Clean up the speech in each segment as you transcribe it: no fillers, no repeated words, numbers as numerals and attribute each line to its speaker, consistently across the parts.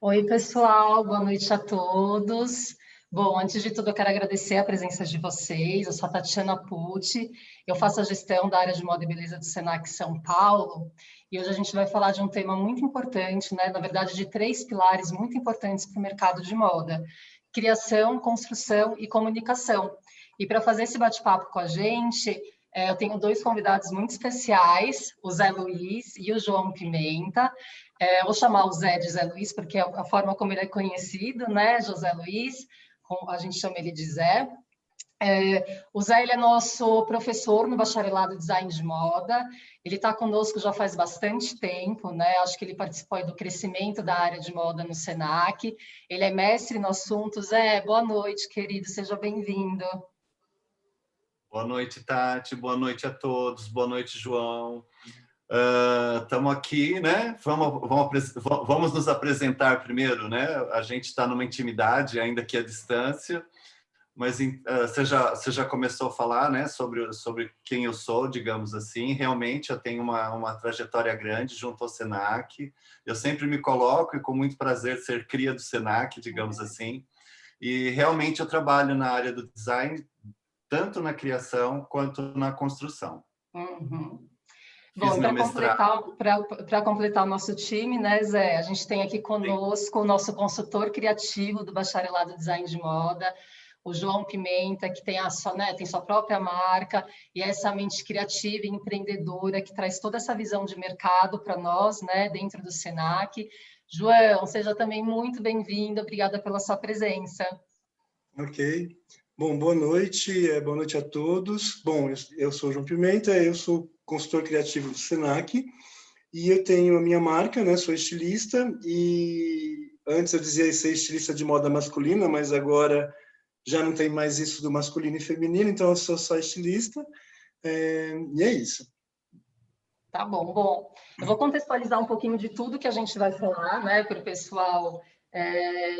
Speaker 1: Oi, pessoal, boa noite a todos. Bom, antes de tudo, eu quero agradecer a presença de vocês. Eu sou a Tatiana Pucci, eu faço a gestão da área de moda e beleza do Senac São Paulo, e hoje a gente vai falar de um tema muito importante, né? Na verdade, de três pilares muito importantes para o mercado de moda: criação, construção e comunicação. E para fazer esse bate-papo com a gente, eu tenho dois convidados muito especiais, o Zé Luiz e o João Pimenta. Eu vou chamar o Zé de Zé Luiz, porque é a forma como ele é conhecido, né? José Luiz, a gente chama ele de Zé. O Zé, ele é nosso professor no bacharelado em Design de Moda. Ele está conosco já faz bastante tempo, né? Acho que ele participou do crescimento da área de moda no Senac. Ele é mestre no assunto. Zé, boa noite, querido, seja bem-vindo.
Speaker 2: Boa noite, Tati. Boa noite a todos. Boa noite, João. Estamos aqui, né? Vamos nos apresentar primeiro, né? A gente está numa intimidade, ainda que à distância, mas você já começou a falar, né? Sobre quem eu sou, digamos assim. Realmente, eu tenho uma trajetória grande junto ao Senac. Eu sempre me coloco, e com muito prazer, ser cria do Senac, digamos assim. E realmente eu trabalho na área do design, tanto na criação quanto na construção.
Speaker 1: Uhum.
Speaker 2: Fiz
Speaker 1: Bom,
Speaker 2: meu mestrado.
Speaker 1: para completar o nosso time, né, Zé? A gente tem aqui
Speaker 2: Sim.
Speaker 1: conosco o nosso consultor criativo do Bacharelado em Design de Moda, o João Pimenta, que tem tem sua própria marca, e é essa mente criativa e empreendedora que traz toda essa visão de mercado para nós, né, dentro do Senac. João, seja também muito bem-vindo, obrigada pela sua presença.
Speaker 3: Ok. Bom, boa noite a todos. Bom, eu sou o João Pimenta, eu sou consultor criativo do Senac e eu tenho a minha marca, né? Sou estilista e antes eu dizia ser estilista de moda masculina, mas agora já não tem mais isso do masculino e feminino, então eu sou só estilista. E é isso.
Speaker 1: Tá bom, bom. Eu vou contextualizar um pouquinho de tudo que a gente vai falar, né, para o pessoal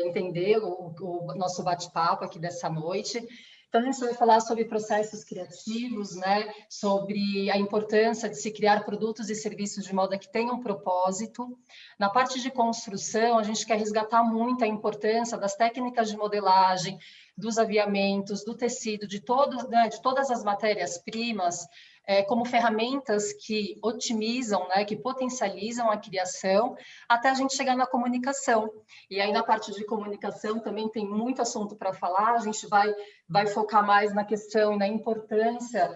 Speaker 1: entender o nosso bate-papo aqui dessa noite. Então, a gente vai falar sobre processos criativos, né, sobre a importância de se criar produtos e serviços de moda que tenham propósito. Na parte de construção, a gente quer resgatar muito a importância das técnicas de modelagem, dos aviamentos, do tecido, né, de todas as matérias-primas, como ferramentas que otimizam, né, que potencializam a criação, até a gente chegar na comunicação. E aí, na parte de comunicação, também tem muito assunto para falar, a gente vai focar mais na questão e na importância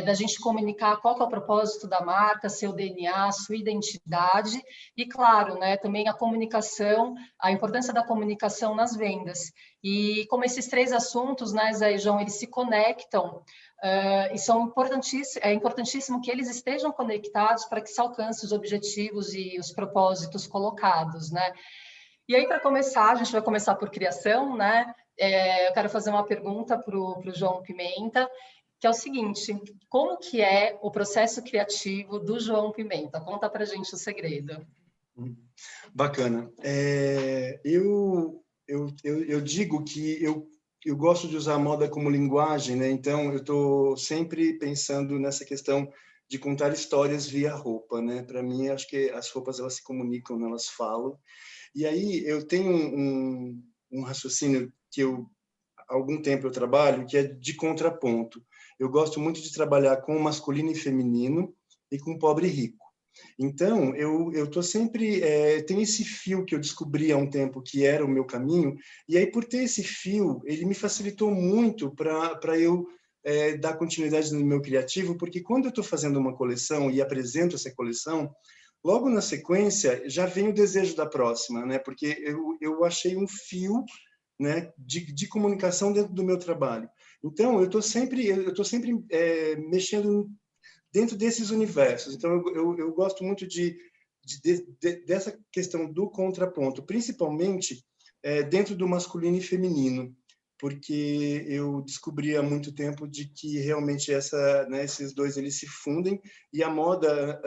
Speaker 1: da gente comunicar qual que é o propósito da marca, seu DNA, sua identidade, e claro, né, também a comunicação, a importância da comunicação nas vendas. E como esses três assuntos, né, Zé e João, eles se conectam, e é importantíssimo que eles estejam conectados para que se alcance os objetivos e os propósitos colocados, né? E aí, para começar, a gente vai começar por criação, né? Eu quero fazer uma pergunta para o João Pimenta, que é o seguinte: como que é o processo criativo do João Pimenta? Conta para a gente o segredo.
Speaker 3: Bacana. Eu digo que eu gosto de usar a moda como linguagem, né? Então, eu estou sempre pensando nessa questão de contar histórias via roupa, né? Para mim, acho que as roupas elas se comunicam, elas falam. E aí eu tenho um raciocínio que há algum tempo eu trabalho, que é de contraponto. Eu gosto muito de trabalhar com o masculino e feminino e com o pobre e rico. Então, eu tô sempre tem esse fio que eu descobri há um tempo que era o meu caminho, e aí por ter esse fio, ele me facilitou muito para eu dar continuidade no meu criativo, porque quando eu estou fazendo uma coleção e apresento essa coleção, logo na sequência já vem o desejo da próxima, né? Porque eu achei um fio, né, de comunicação dentro do meu trabalho. Então, eu tô sempre mexendo dentro desses universos. Então, eu gosto muito dessa questão do contraponto, principalmente dentro do masculino e feminino, porque eu descobri há muito tempo de que realmente esses dois eles se fundem, e a moda,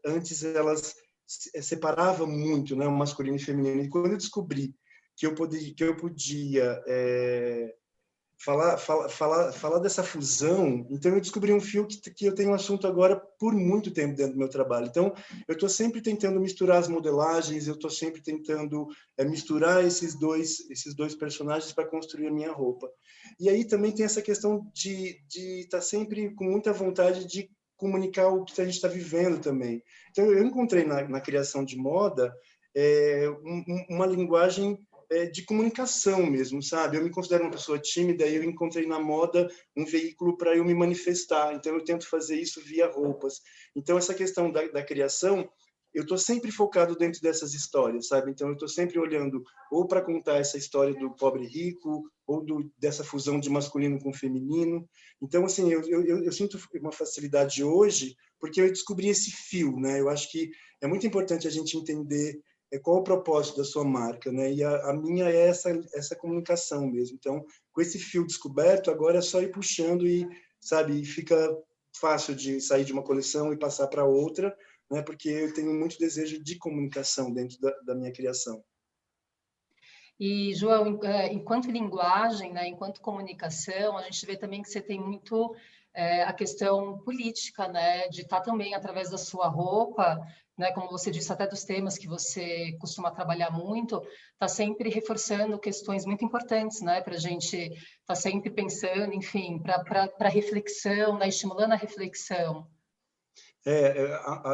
Speaker 3: antes elas separava muito, né, o masculino e feminino. E quando eu descobri que eu podia falar dessa fusão. Então, eu descobri um fio que eu tenho um assunto agora por muito tempo dentro do meu trabalho. Então, eu estou sempre tentando misturar as modelagens, eu estou sempre tentando misturar esses dois personagens para construir a minha roupa. E aí também tem essa questão de estar sempre com muita vontade de comunicar o que a gente está vivendo também. Então, eu encontrei na criação de moda uma linguagem de comunicação mesmo, sabe? Eu me considero uma pessoa tímida e eu encontrei na moda um veículo para eu me manifestar. Então, eu tento fazer isso via roupas. Então, essa questão da criação, eu estou sempre focado dentro dessas histórias, sabe? Então, eu estou sempre olhando ou para contar essa história do pobre rico, ou dessa fusão de masculino com feminino. Então, assim, eu sinto uma facilidade hoje, porque eu descobri esse fio, né? Eu acho que é muito importante a gente entender qual o propósito da sua marca, né? E a minha é essa comunicação mesmo. Então, com esse fio descoberto, agora é só ir puxando e, sabe, fica fácil de sair de uma coleção e passar para outra, né? Porque eu tenho muito desejo de comunicação dentro da minha criação.
Speaker 1: E, João, enquanto linguagem, né, enquanto comunicação, a gente vê também que você tem muito a questão política, né, de estar também, através da sua roupa, né, como você disse, até dos temas que você costuma trabalhar muito, está sempre reforçando questões muito importantes, né, para a gente estar sempre pensando, enfim, para reflexão, né, estimulando a reflexão.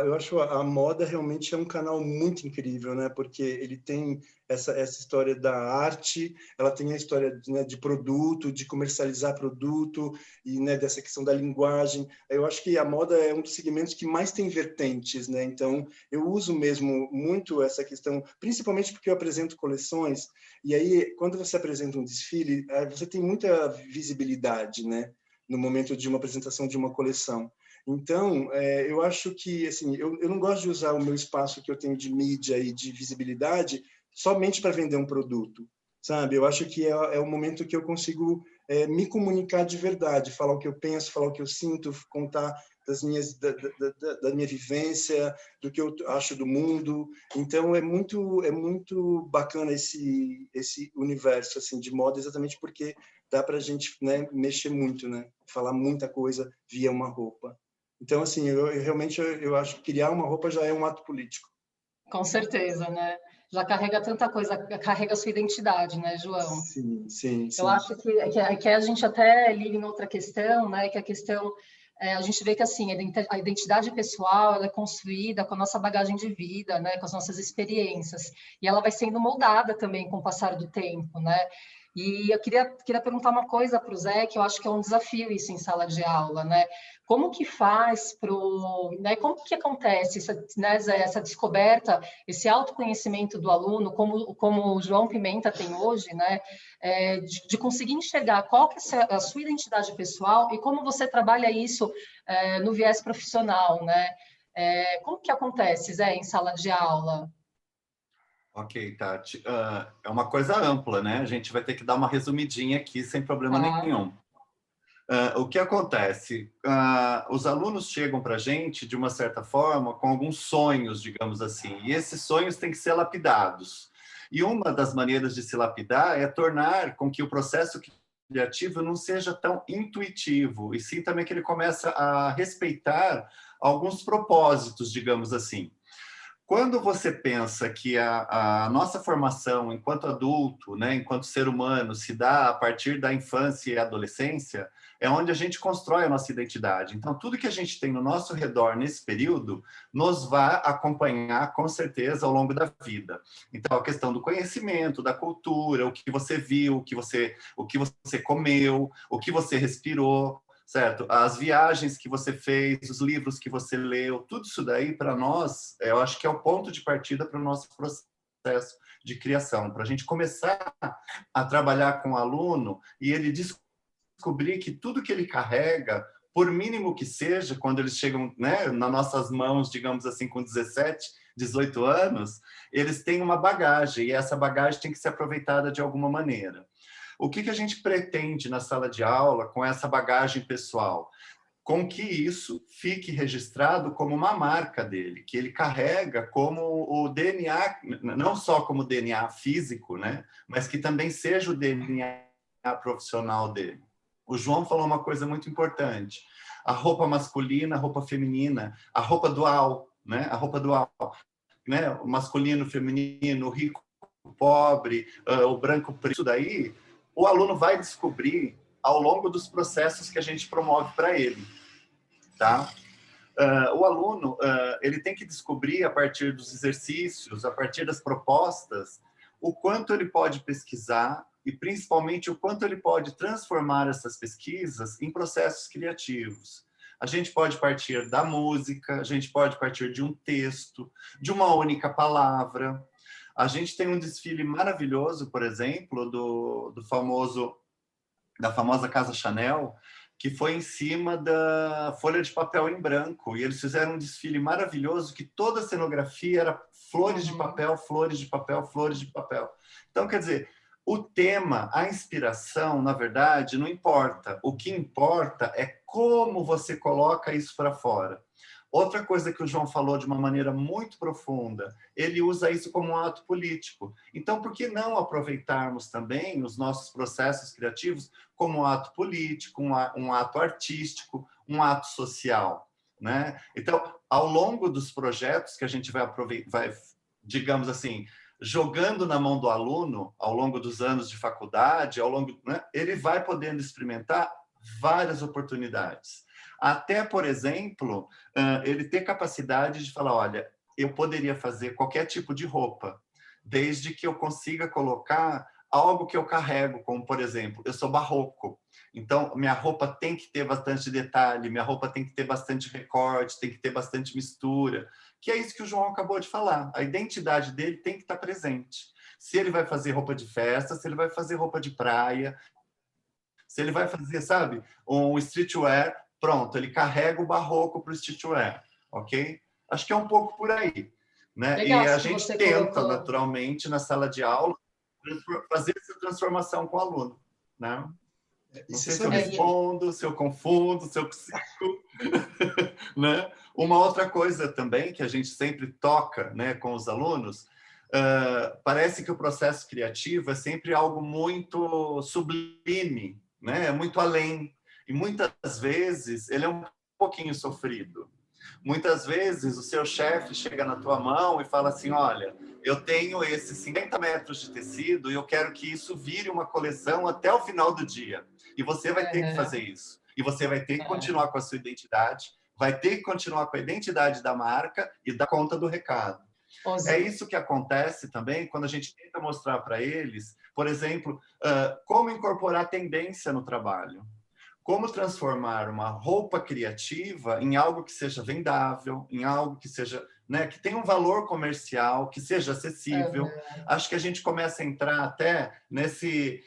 Speaker 3: Eu acho a moda realmente é um canal muito incrível, né? Porque ele tem essa história da arte, ela tem a história, né, de produto, de comercializar produto e, né, dessa questão da linguagem. Eu acho que a moda é um dos segmentos que mais tem vertentes, né? Então, eu uso mesmo muito essa questão, principalmente porque eu apresento coleções e aí quando você apresenta um desfile, você tem muita visibilidade, né? No momento de uma apresentação de uma coleção. Então, eu acho que, assim, eu não gosto de usar o meu espaço que eu tenho de mídia e de visibilidade somente para vender um produto, sabe? Eu acho que é o momento que eu consigo me comunicar de verdade, falar o que eu penso, falar o que eu sinto, contar da minha vivência, do que eu acho do mundo. Então, é muito bacana esse universo assim de moda, exatamente porque dá para a gente, né, mexer muito, né? Falar muita coisa via uma roupa. Então, assim, eu realmente eu acho que criar uma roupa já é um ato político.
Speaker 1: Com certeza, né? Já carrega tanta coisa, carrega a sua identidade, né, João?
Speaker 3: Sim, sim,
Speaker 1: Eu
Speaker 3: sim.
Speaker 1: acho que a gente até liga em outra questão, né? Que a questão, a gente vê que assim, a identidade pessoal ela é construída com a nossa bagagem de vida, né? Com as nossas experiências. E ela vai sendo moldada também com o passar do tempo, né? E eu queria perguntar uma coisa para o Zé, que eu acho que é um desafio isso em sala de aula, né? Como que faz né? Como que acontece né, Zé, essa descoberta, esse autoconhecimento do aluno, como o João Pimenta tem hoje, né? De conseguir enxergar qual que é a sua identidade pessoal e como você trabalha isso no viés profissional, né? Como que acontece, Zé, em sala de aula?
Speaker 2: Ok, Tati. É uma coisa ampla, né? A gente vai ter que dar uma resumidinha aqui sem problema
Speaker 1: Tá?
Speaker 2: nenhum. O que acontece? Os alunos chegam para a gente, de uma certa forma, com alguns sonhos, digamos assim, e esses sonhos têm que ser lapidados. E uma das maneiras de se lapidar é tornar com que o processo criativo não seja tão intuitivo, e sim também que ele comece a respeitar alguns propósitos, digamos assim. Quando você pensa que a nossa formação enquanto adulto, né, enquanto ser humano, se dá a partir da infância e adolescência, é onde a gente constrói a nossa identidade. Então, tudo que a gente tem no nosso redor nesse período nos vai acompanhar, com certeza, ao longo da vida. Então, a questão do conhecimento, da cultura, o que você viu, o que você comeu, o que você respirou, certo? As viagens que você fez, os livros que você leu, tudo isso daí, para nós, eu acho que é o ponto de partida para o nosso processo de criação, para a gente começar a trabalhar com o aluno e ele descobrir que tudo que ele carrega, por mínimo que seja, quando eles chegam, né, nas nossas mãos, digamos assim, com 17, 18 anos, eles têm uma bagagem, e essa bagagem tem que ser aproveitada de alguma maneira. O que a gente pretende na sala de aula com essa bagagem pessoal? Com que isso fique registrado como uma marca dele, que ele carrega como o DNA, não só como DNA físico, né? Mas que também seja o DNA profissional dele. O João falou uma coisa muito importante. A roupa masculina, a roupa feminina, a roupa dual, né? A roupa dual, né? O masculino, o feminino, o rico, o pobre, o branco, preto, isso daí, o aluno vai descobrir ao longo dos processos que a gente promove para ele, tá? O aluno, ele tem que descobrir, a partir dos exercícios, a partir das propostas, o quanto ele pode pesquisar e, principalmente, o quanto ele pode transformar essas pesquisas em processos criativos. A gente pode partir da música, a gente pode partir de um texto, de uma única palavra. A gente tem um desfile maravilhoso, por exemplo, da famosa Casa Chanel, que foi em cima da folha de papel em branco. E eles fizeram um desfile maravilhoso que toda a cenografia era flores de papel, flores de papel, flores de papel. Então, quer dizer, o tema, a inspiração, na verdade, não importa. O que importa é como você coloca isso para fora. Outra coisa que o João falou de uma maneira muito profunda, ele usa isso como um ato político. Então, por que não aproveitarmos também os nossos processos criativos como um ato político, um ato artístico, um ato social, né? Então, ao longo dos projetos que a gente vai digamos assim, jogando na mão do aluno, ao longo dos anos de faculdade, né, ele vai podendo experimentar várias oportunidades. Até, por exemplo, ele ter capacidade de falar, olha, eu poderia fazer qualquer tipo de roupa, desde que eu consiga colocar algo que eu carrego, como, por exemplo, eu sou barroco, então minha roupa tem que ter bastante detalhe, minha roupa tem que ter bastante recorte, tem que ter bastante mistura, que é isso que o João acabou de falar. A identidade dele tem que estar presente. Se ele vai fazer roupa de festa, se ele vai fazer roupa de praia, se ele vai fazer, sabe, um streetwear, pronto, ele carrega o barroco para o streetwear, ok? Acho que é um pouco por aí, né?
Speaker 1: Legal,
Speaker 2: e a
Speaker 1: que
Speaker 2: gente
Speaker 1: você
Speaker 2: tenta,
Speaker 1: colocou.
Speaker 2: naturalmente, na sala de aula, fazer essa transformação com o aluno, né? Não sei se eu respondo, se eu confundo, se eu consigo, né? Uma outra coisa também que a gente sempre toca, né, com os alunos, parece que o processo criativo é sempre algo muito sublime, né? É muito além. E muitas vezes ele é um pouquinho sofrido. Muitas vezes o seu chefe chega na tua mão e fala assim, olha, eu tenho esses 50 metros de tecido e eu quero que isso vire uma coleção até o final do dia. E você vai ter que fazer isso. E você vai ter que continuar com a sua identidade, vai ter que continuar com a identidade da marca e dar conta do recado. É isso que acontece também quando a gente tenta mostrar para eles, por exemplo, como incorporar tendência no trabalho. Como transformar uma roupa criativa em algo que seja vendável, em algo que seja, né, que tenha um valor comercial, que seja acessível. Acho que a gente começa a entrar até nesse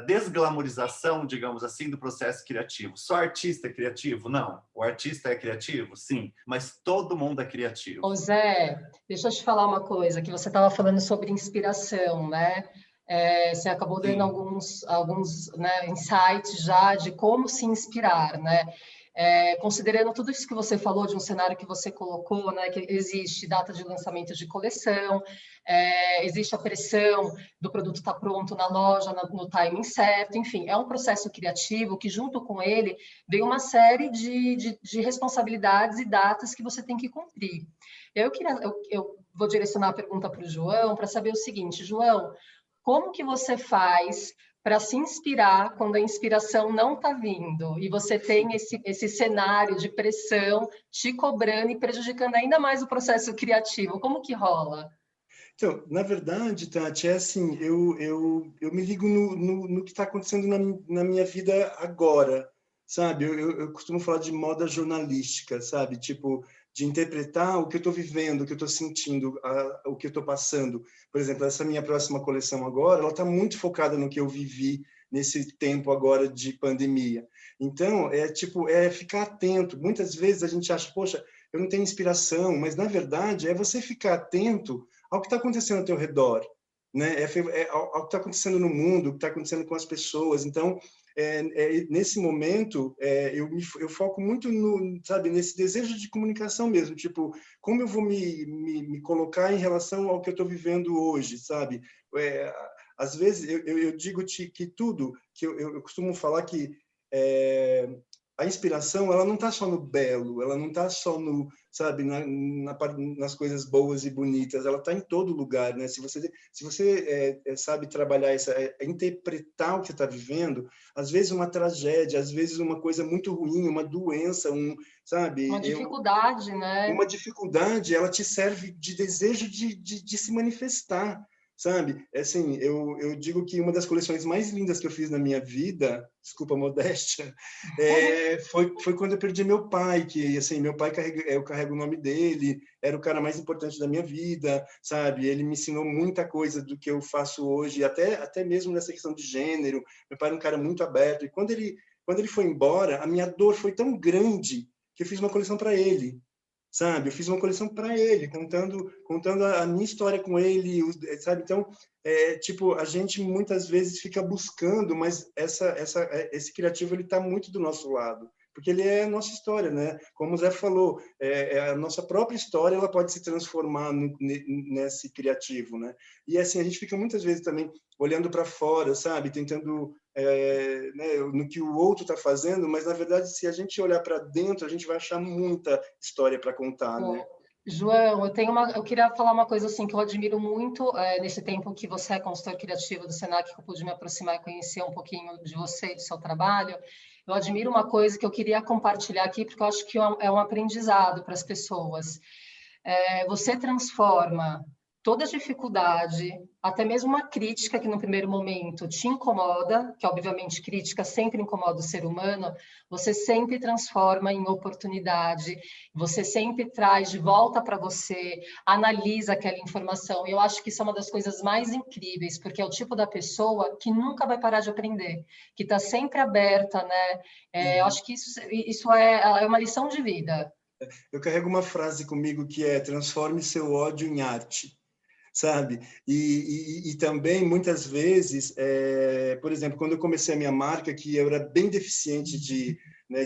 Speaker 2: desglamorização, digamos assim, do processo criativo. Só artista é criativo? Não. O artista é criativo? Sim. Mas todo mundo é criativo.
Speaker 1: Ô Zé, deixa eu te falar uma coisa, que você estava falando sobre inspiração, né? Você acabou dando alguns né, insights já de como se inspirar, né? Considerando tudo isso que você falou de um cenário que você colocou, né, que existe data de lançamento de coleção, existe a pressão do produto estar pronto na loja, no timing certo, enfim, é um processo criativo que, junto com ele, vem uma série de responsabilidades e datas que você tem que cumprir. Eu vou direcionar a pergunta para o João para saber o seguinte, João, como que você faz para se inspirar quando a inspiração não está vindo e você tem esse cenário de pressão te cobrando e prejudicando ainda mais o processo criativo? Como que rola?
Speaker 3: Então, na verdade, Tati, é assim, eu me ligo no que está acontecendo na minha vida agora, sabe? Eu costumo falar de moda jornalística, sabe? Tipo, de interpretar o que eu estou vivendo, o que eu estou sentindo, o que eu estou passando. Por exemplo, essa minha próxima coleção agora, ela está muito focada no que eu vivi nesse tempo agora de pandemia. Então, é ficar atento. Muitas vezes a gente acha, poxa, eu não tenho inspiração, mas, na verdade, é você ficar atento ao que está acontecendo ao teu redor, né? Ao que está acontecendo no mundo, o que está acontecendo com as pessoas. Então, nesse momento, eu foco muito sabe, nesse desejo de comunicação mesmo, tipo, como eu vou me colocar em relação ao que eu estou vivendo hoje, sabe? Às vezes, eu digo-te que tudo, que eu costumo falar que a inspiração, ela não está só no belo, ela não está só no, sabe, nas coisas boas e bonitas, ela está em todo lugar, né? Se você sabe trabalhar interpretar o que você está vivendo, às vezes uma tragédia, às vezes uma coisa muito ruim, uma doença, sabe?
Speaker 1: Uma dificuldade, né?
Speaker 3: Uma dificuldade, ela te serve de desejo de se manifestar, sabe? Assim, eu digo que uma das coleções mais lindas que eu fiz na minha vida, desculpa a modéstia, foi quando eu perdi meu pai, que, assim, meu pai, eu carrego o nome dele, era o cara mais importante da minha vida, sabe? Ele me ensinou muita coisa do que eu faço hoje, até mesmo nessa questão de gênero. Meu pai era um cara muito aberto, e quando ele foi embora, a minha dor foi tão grande que eu fiz uma coleção para ele, sabe? Eu fiz uma coleção para ele, contando a minha história com ele, sabe? Então, tipo, a gente muitas vezes fica buscando, mas esse criativo, ele está muito do nosso lado, porque ele é a nossa história, né? Como o Zé falou, a nossa própria história, ela pode se transformar nesse criativo, né? E assim, a gente fica muitas vezes também olhando para fora, sabe? Tentando né, no que o outro está fazendo, mas na verdade, se a gente olhar para dentro, a gente vai achar muita história para contar, né?
Speaker 1: João, eu queria falar uma coisa assim que eu admiro muito nesse tempo que você é consultor criativo do Senac, que eu pude me aproximar e conhecer um pouquinho de você e do seu trabalho. Eu admiro uma coisa que eu queria compartilhar aqui, porque eu acho que é um aprendizado para as pessoas. Você transforma toda dificuldade, até mesmo uma crítica que no primeiro momento te incomoda, que obviamente crítica sempre incomoda o ser humano, você sempre transforma em oportunidade, você sempre traz de volta para você, analisa aquela informação. E eu acho que isso é uma das coisas mais incríveis, porque é o tipo da pessoa que nunca vai parar de aprender, que está sempre aberta, né? Eu acho que isso é uma lição de vida.
Speaker 3: Eu carrego uma frase comigo que é: transforme seu ódio em arte, sabe? E também, muitas vezes, por exemplo, quando eu comecei a minha marca, que eu era bem deficiente de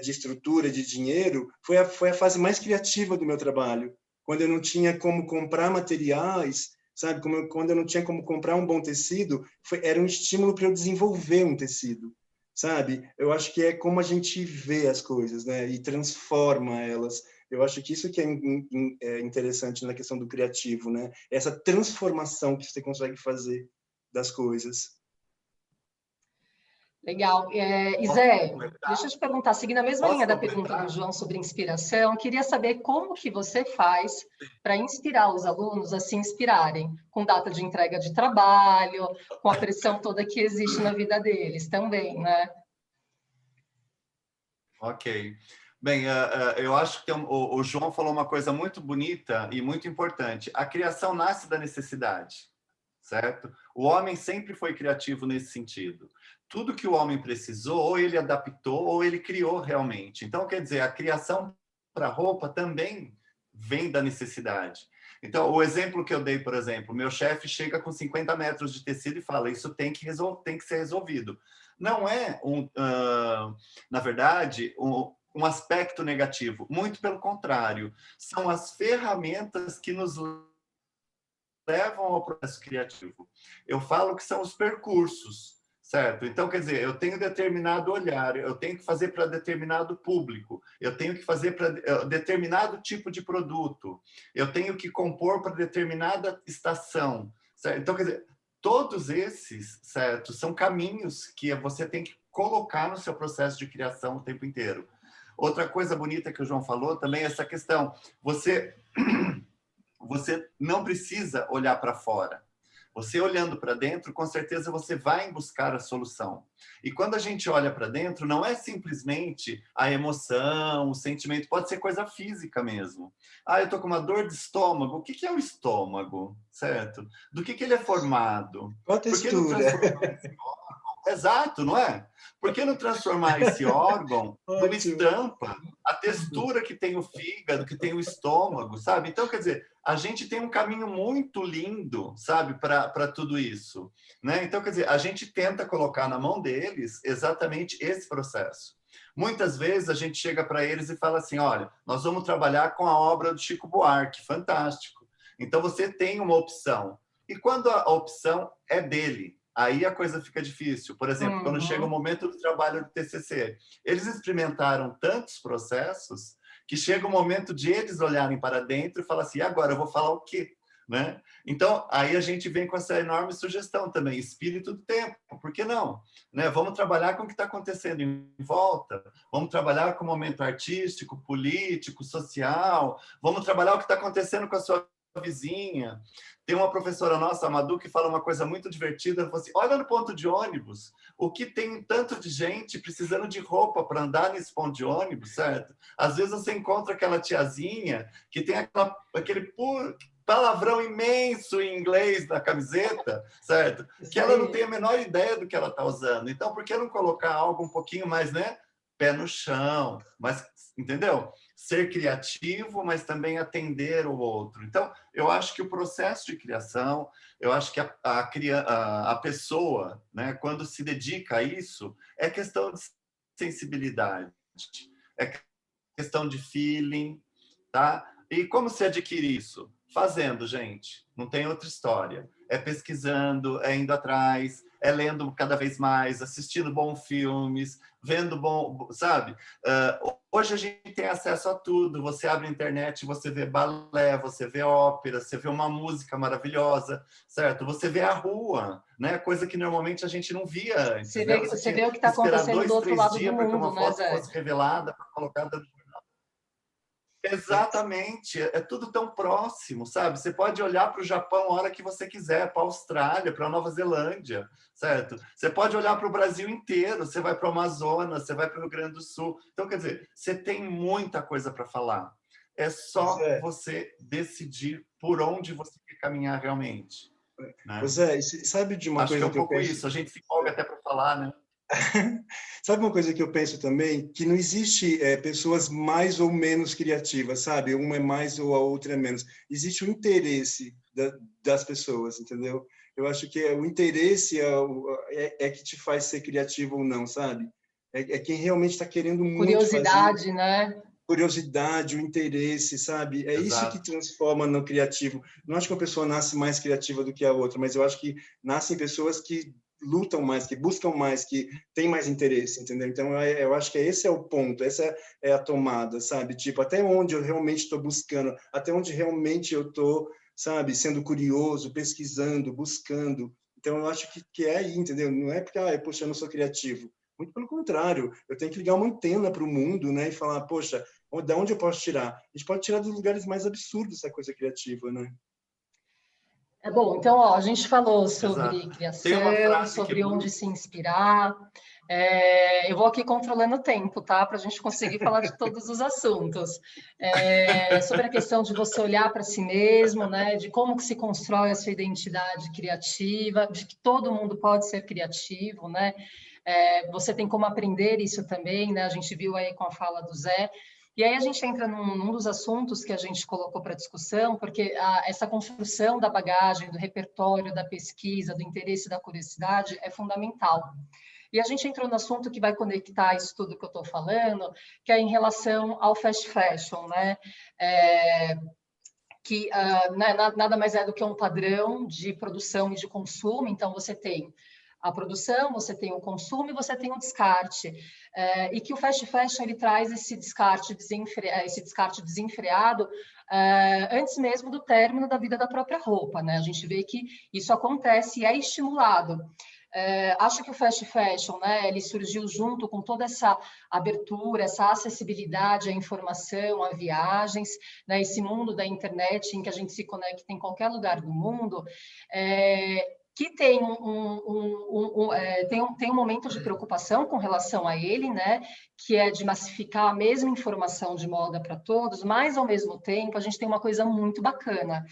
Speaker 3: estrutura, de dinheiro, foi a fase mais criativa do meu trabalho. Quando eu não tinha como comprar materiais, sabe? Quando eu não tinha como comprar um bom tecido, era um estímulo para eu desenvolver um tecido, sabe? Eu acho que é como a gente vê as coisas, né? E transforma elas. Eu acho que isso que é interessante na questão do criativo, né? Essa transformação que você consegue fazer das coisas.
Speaker 1: Legal. Zé, deixa eu te perguntar, seguindo a mesma linha da pergunta do João sobre inspiração, queria saber como que você faz para inspirar os alunos a se inspirarem, com data de entrega de trabalho, com a pressão toda que existe na vida deles também, né?
Speaker 2: Ok. Bem, eu acho que o João falou uma coisa muito bonita e muito importante. A criação nasce da necessidade, certo? O homem sempre foi criativo nesse sentido. Tudo que o homem precisou, ou ele adaptou, ou ele criou realmente. Então, quer dizer, a criação para roupa também vem da necessidade. Então, o exemplo que eu dei, por exemplo, meu chefe chega com 50 metros de tecido e fala: isso tem que ser resolvido. Não é, na verdade, um aspecto negativo. Muito pelo contrário. São as ferramentas que nos levam ao processo criativo. Eu falo que são os percursos, certo? Então, quer dizer, eu tenho determinado olhar, eu tenho que fazer para determinado público, eu tenho que fazer para determinado tipo de produto, eu tenho que compor para determinada estação, certo? Então, quer dizer, todos esses, certo, são caminhos que você tem que colocar no seu processo de criação o tempo inteiro. Outra coisa bonita que o João falou também é essa questão. Você não precisa olhar para fora. Você olhando para dentro, com certeza você vai buscar a solução. E quando a gente olha para dentro, não é simplesmente a emoção, o sentimento, pode ser coisa física mesmo. Ah, eu estou com uma dor de estômago. O que é o estômago, certo? Do que ele é formado?
Speaker 3: Qual a textura?
Speaker 2: Exato, não é? Por que não transformar esse órgão numa estampa? A textura que tem o fígado, que tem o estômago, sabe? Então, quer dizer, a gente tem um caminho muito lindo, sabe, para tudo isso, né? Então, quer dizer, a gente tenta colocar na mão deles exatamente esse processo. Muitas vezes a gente chega para eles e fala assim: olha, nós vamos trabalhar com a obra do Chico Buarque, fantástico. Então, você tem uma opção. E quando a opção é dele, aí a coisa fica difícil. Por exemplo, quando chega o momento do trabalho do TCC, eles experimentaram tantos processos que chega o momento de eles olharem para dentro e falar assim, e agora eu vou falar o quê? Né? Então, aí a gente vem com essa enorme sugestão também, espírito do tempo, por que não? Né? Vamos trabalhar com o que está acontecendo em volta, vamos trabalhar com o momento artístico, político, social, vamos trabalhar o que está acontecendo com a sua vizinha. Tem uma professora nossa, a Madu, que fala uma coisa muito divertida, ela fala assim, olha no ponto de ônibus, o que tem tanto de gente precisando de roupa para andar nesse ponto de ônibus, certo? Às vezes você encontra aquela tiazinha que tem aquele palavrão imenso em inglês na camiseta, certo? Que ela não tem a menor ideia do que ela está usando. Então, por que não colocar algo um pouquinho mais, né? Pé no chão, mas, entendeu? Ser criativo, mas também atender o outro. Então, eu acho que o processo de criação, eu acho que a pessoa, né, quando se dedica a isso, é questão de sensibilidade, é questão de feeling, tá? E como se adquire isso? Fazendo, gente. Não tem outra história. É pesquisando, é indo atrás, é lendo cada vez mais, assistindo bons filmes, vendo bom, sabe? Hoje a gente tem acesso a tudo. Você abre a internet, você vê balé, você vê ópera, você vê uma música maravilhosa, certo? Você vê a rua, né? Coisa que normalmente a gente não via antes.
Speaker 1: Você
Speaker 2: Né?
Speaker 1: vê o que está acontecendo do outro lado do
Speaker 2: dias para que
Speaker 1: mundo,
Speaker 2: uma
Speaker 1: né,
Speaker 2: foto
Speaker 1: Zé?
Speaker 2: fosse revelada, para colocar dentro. Exatamente, é tudo tão próximo, sabe? Você pode olhar para o Japão a hora que você quiser, para a Austrália, para a Nova Zelândia, certo? Você pode olhar para o Brasil inteiro, você vai para o Amazonas, você vai para o Rio Grande do Sul. Então, quer dizer, você tem muita coisa para falar. É só você decidir por onde você quer caminhar realmente. Né?
Speaker 3: Zé, sabe de uma
Speaker 2: Acho
Speaker 3: coisa
Speaker 2: que é um pouco
Speaker 3: penso...
Speaker 2: isso, a gente se empolga até para falar, né?
Speaker 3: Sabe uma coisa que eu penso também? Que não existe pessoas mais ou menos criativas, sabe? Uma é mais ou a outra é menos. Existe o interesse das pessoas, entendeu? Eu acho que o interesse é que te faz ser criativo ou não, sabe? É quem realmente está querendo muito
Speaker 1: curiosidade,
Speaker 3: fazer.
Speaker 1: né?
Speaker 3: Curiosidade, o interesse, sabe? É isso que transforma no criativo. Não acho que uma pessoa nasce mais criativa do que a outra, mas eu acho que nascem pessoas que lutam mais, que buscam mais, que têm mais interesse, entendeu? Então, eu acho que esse é o ponto, essa é a tomada, sabe? Tipo, até onde eu realmente estou buscando, até onde realmente eu estou, sabe? Sendo curioso, pesquisando, buscando. Então, eu acho que é aí, entendeu? Não é porque, poxa, eu não sou criativo. Muito pelo contrário, eu tenho que ligar uma antena para o mundo, né? E falar, poxa, de onde eu posso tirar? A gente pode tirar dos lugares mais absurdos essa coisa criativa, né?
Speaker 1: É bom, então, ó, a gente falou sobre
Speaker 2: Exato.
Speaker 1: criação, sobre onde se inspirar. Eu vou aqui controlando o tempo, tá? Para a gente conseguir falar de todos os assuntos. Sobre a questão de você olhar para si mesmo, né? De como que se constrói a sua identidade criativa, de que todo mundo pode ser criativo, né? Você tem como aprender isso também, né? A gente viu aí com a fala do Zé. E aí a gente entra num dos assuntos que a gente colocou para discussão, porque essa construção da bagagem, do repertório, da pesquisa, do interesse, da curiosidade é fundamental. E a gente entrou no assunto que vai conectar isso tudo que eu estou falando, que é em relação ao fast fashion, né? Que nada mais é do que um padrão de produção e de consumo. Então, você tem a produção, você tem o consumo e você tem o descarte. E que o fast fashion ele traz esse descarte desenfreado antes mesmo do término da vida da própria roupa, né? A gente vê que isso acontece e é estimulado. Acho que o fast fashion, né, ele surgiu junto com toda essa abertura, essa acessibilidade à informação, a viagens, né, esse mundo da internet em que a gente se conecta em qualquer lugar do mundo, que tem tem um momento de preocupação com relação a ele, né, que é de massificar a mesma informação de moda para todos, mas, ao mesmo tempo, a gente tem uma coisa muito bacana,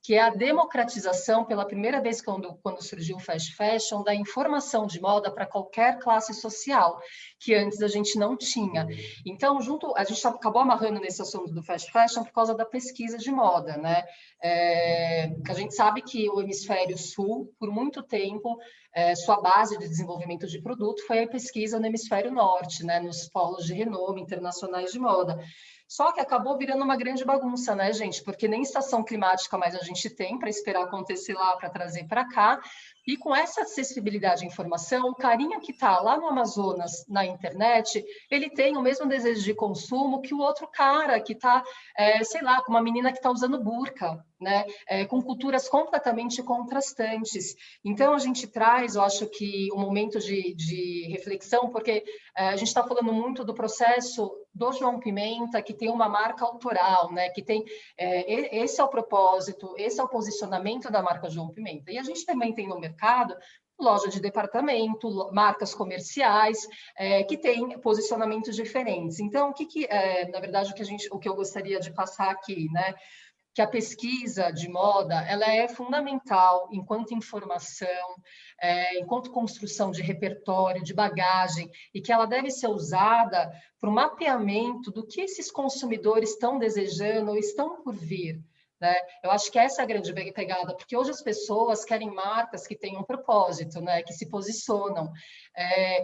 Speaker 1: que é a democratização, pela primeira vez quando surgiu o fast fashion, da informação de moda para qualquer classe social, que antes a gente não tinha. Então, a gente acabou amarrando nesse assunto do fast fashion por causa da pesquisa de moda, né? A gente sabe que o hemisfério sul, por muito tempo, sua base de desenvolvimento de produto foi a pesquisa no hemisfério norte, né? Nos polos de renome internacionais de moda. Só que acabou virando uma grande bagunça, né, gente? Porque nem estação climática mais a gente tem para esperar acontecer lá para trazer para cá. E com essa acessibilidade à informação, o carinha que está lá no Amazonas, na internet, ele tem o mesmo desejo de consumo que o outro cara que está, sei lá, com uma menina que está usando burca, né? Com culturas completamente contrastantes. Então, a gente traz, eu acho que, um momento de reflexão, porque a gente está falando muito do processo do João Pimenta, que tem uma marca autoral, né? Que tem esse é o propósito, esse é o posicionamento da marca João Pimenta. E a gente também tem no mercado loja de departamento, marcas comerciais, que têm posicionamentos diferentes. Então, na verdade, o que eu gostaria de passar aqui, né? Que a pesquisa de moda ela é fundamental enquanto informação, enquanto construção de repertório, de bagagem, e que ela deve ser usada para o mapeamento do que esses consumidores estão desejando ou estão por vir. Né? Eu acho que essa é a grande pegada, porque hoje as pessoas querem marcas que tenham um propósito, né? Que se posicionam.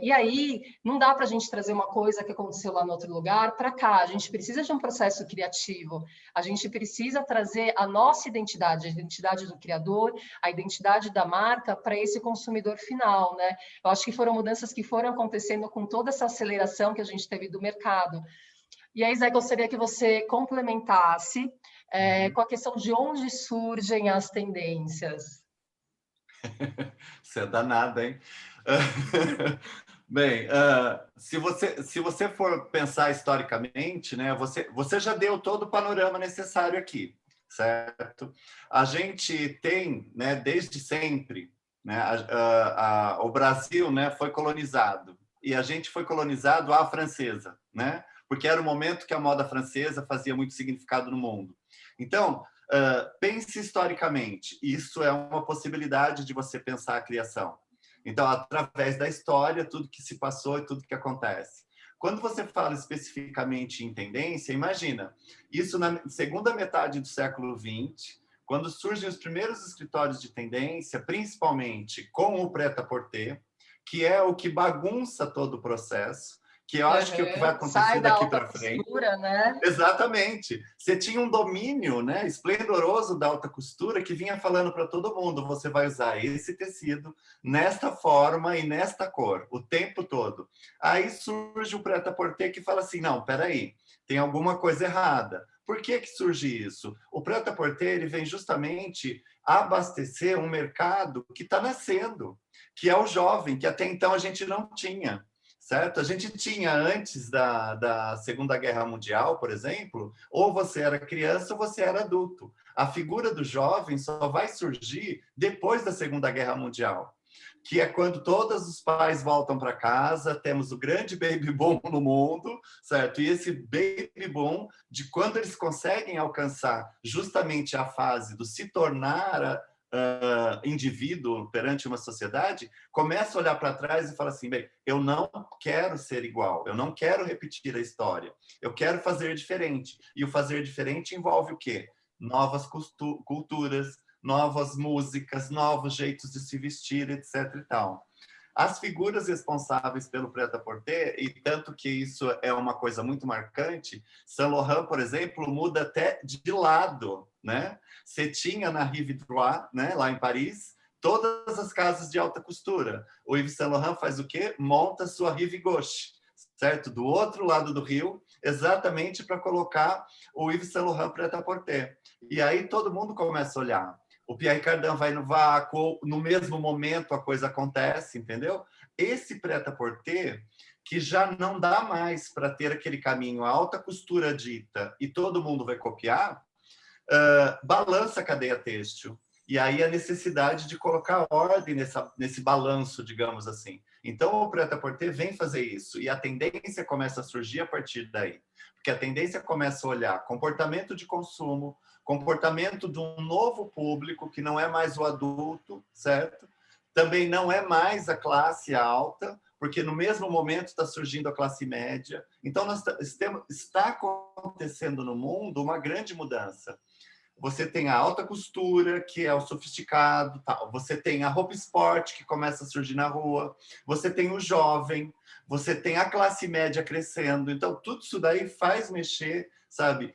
Speaker 1: E aí, não dá para a gente trazer uma coisa que aconteceu lá no outro lugar para cá. A gente precisa de um processo criativo, a gente precisa trazer a nossa identidade, a identidade do criador, a identidade da marca para esse consumidor final. Né? Eu acho que foram mudanças que foram acontecendo com toda essa aceleração que a gente teve do mercado. E aí, Zé, gostaria que você complementasse com a questão de onde surgem as tendências.
Speaker 2: Você é danada, hein? Bem, se você for pensar historicamente, né, você já deu todo o panorama necessário aqui, certo? A gente tem, né, desde sempre, né, o Brasil, né, foi colonizado, e a gente foi colonizado à francesa, né? Porque era o momento que a moda francesa fazia muito significado no mundo. Então, pense historicamente, isso é uma possibilidade de você pensar a criação. Então, através da história, tudo que se passou e tudo que acontece. Quando você fala especificamente em tendência, imagina, isso na segunda metade do século XX, quando surgem os primeiros escritórios de tendência, principalmente com o prêt-à-porter, que é o que bagunça todo o processo, que eu acho que é o que vai acontecer daqui para frente.
Speaker 1: Costura, né?
Speaker 2: Exatamente. Você tinha um domínio, né, esplendoroso da alta costura que vinha falando para todo mundo: você vai usar esse tecido nesta forma e nesta cor o tempo todo. Aí surge o prêt-à-porter que fala assim: não, peraí, tem alguma coisa errada. Por que surge isso? O prêt-à-porter ele vem justamente abastecer um mercado que está nascendo, que é o jovem, que até então a gente não tinha. Certo? A gente tinha, antes da Segunda Guerra Mundial, por exemplo, ou você era criança ou você era adulto. A figura do jovem só vai surgir depois da Segunda Guerra Mundial, que é quando todos os pais voltam para casa, temos o grande baby boom no mundo, certo? E esse baby boom, de quando eles conseguem alcançar justamente a fase do se tornar indivíduo perante uma sociedade, começa a olhar para trás e fala assim: bem, eu não quero ser igual, eu não quero repetir a história, eu quero fazer diferente. E o fazer diferente envolve o quê? Novas culturas, novas músicas, novos jeitos de se vestir, etc. e tal. As figuras responsáveis pelo prêt-à-porter, e tanto que isso é uma coisa muito marcante, Saint Laurent, por exemplo, muda até de lado, né? Você tinha na Rive Droit, né, lá em Paris, todas as casas de alta costura. O Yves Saint Laurent faz o quê? Monta sua Rive Gauche, certo? Do outro lado do rio, exatamente para colocar o Yves Saint Laurent prêt-à-porter. E aí todo mundo começa a olhar. O Pierre Cardin vai no vácuo, no mesmo momento a coisa acontece, entendeu? Esse prêt-à-porter, que já não dá mais para ter aquele caminho, a alta costura dita, e todo mundo vai copiar, balança a cadeia têxtil. E aí a necessidade de colocar ordem nesse balanço, digamos assim. Então, o prêt-à-porter vem fazer isso, e a tendência começa a surgir a partir daí. Porque a tendência começa a olhar comportamento de consumo, comportamento de um novo público, que não é mais o adulto, certo? Também não é mais a classe alta, porque no mesmo momento está surgindo a classe média. Então, está acontecendo no mundo uma grande mudança. Você tem a alta costura, que é o sofisticado, tal. Você tem a roupa esporte, que começa a surgir na rua. Você tem o jovem, você tem a classe média crescendo. Então, tudo isso daí faz mexer, sabe,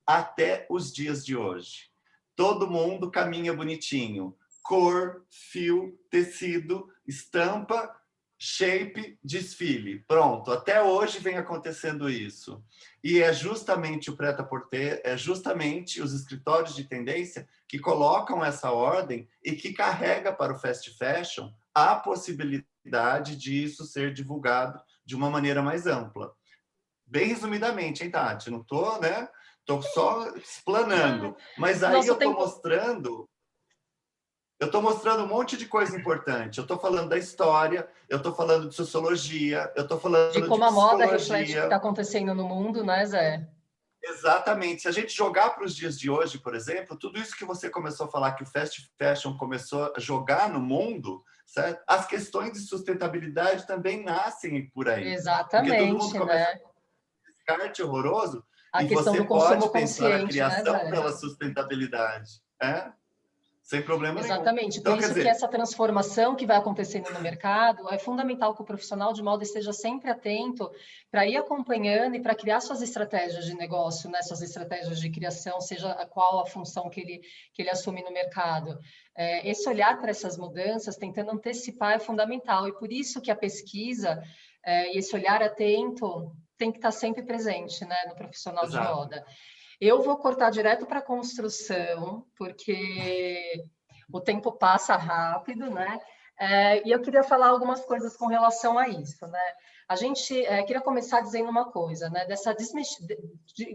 Speaker 2: até os dias de hoje. Todo mundo caminha bonitinho. cor, fio, tecido, estampa, shape, desfile. Pronto, até hoje vem acontecendo isso. E é justamente o prêt-à-porter, é justamente os escritórios de tendência que colocam essa ordem e que carrega para o fast fashion a possibilidade de isso ser divulgado de uma maneira mais ampla. Bem resumidamente, hein, Tati? Não estou, né? Estou só explanando. Mas aí eu estou mostrando... Eu estou mostrando um monte de coisa importante. Eu estou falando da história, eu estou falando de sociologia, eu estou falando de
Speaker 1: como a moda reflete o que
Speaker 2: psicologia.
Speaker 1: está acontecendo no mundo, né, Zé?
Speaker 2: Exatamente. Se a gente jogar para os dias de hoje, por exemplo, tudo isso que você começou a falar, que o fast fashion começou a jogar no mundo, certo? As questões de sustentabilidade também nascem por aí.
Speaker 1: Exatamente,
Speaker 2: porque todo mundo começa
Speaker 1: né?
Speaker 2: a descarte horroroso
Speaker 1: A
Speaker 2: e
Speaker 1: questão
Speaker 2: você
Speaker 1: do consumo
Speaker 2: pode pensar a
Speaker 1: consciente, né,
Speaker 2: criação
Speaker 1: Zé?
Speaker 2: pela sustentabilidade, sem problema nenhum.
Speaker 1: Exatamente, por
Speaker 2: Então, quer
Speaker 1: isso que
Speaker 2: dizer,
Speaker 1: essa transformação que vai acontecendo no mercado é fundamental que o profissional de moda esteja sempre atento para ir acompanhando e para criar suas estratégias de negócio, né? Suas estratégias de criação, seja qual a função que ele assume no mercado. Esse olhar para essas mudanças, tentando antecipar, é fundamental, e por isso que a pesquisa e esse olhar atento tem que estar sempre presente, né, no profissional de
Speaker 2: exato.
Speaker 1: moda. Eu vou cortar direto para a construção, porque o tempo passa rápido, né? E eu queria falar algumas coisas com relação a isso, né? A gente queria começar dizendo uma coisa, né?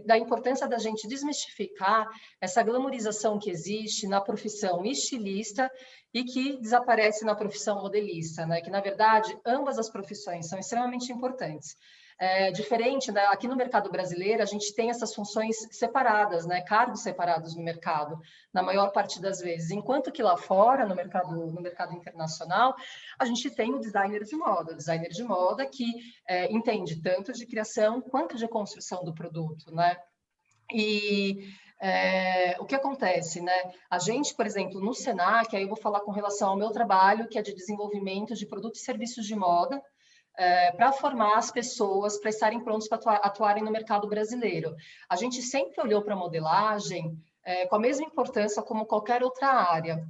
Speaker 1: Da importância da gente desmistificar essa glamorização que existe na profissão estilista e que desaparece na profissão modelista, né? Que, na verdade, ambas as profissões são extremamente importantes. Diferente, né? Aqui no mercado brasileiro, a gente tem essas funções separadas, né? Cargos separados no mercado, na maior parte das vezes. Enquanto que lá fora, no mercado internacional, a gente tem o designer de moda que entende tanto de criação quanto de construção do produto, né? E o que acontece, né? A gente, por exemplo, no Senac, aí eu vou falar com relação ao meu trabalho, que é de desenvolvimento de produtos e serviços de moda, para formar as pessoas para estarem prontos para atuarem no mercado brasileiro. A gente sempre olhou para a modelagem com a mesma importância como qualquer outra área.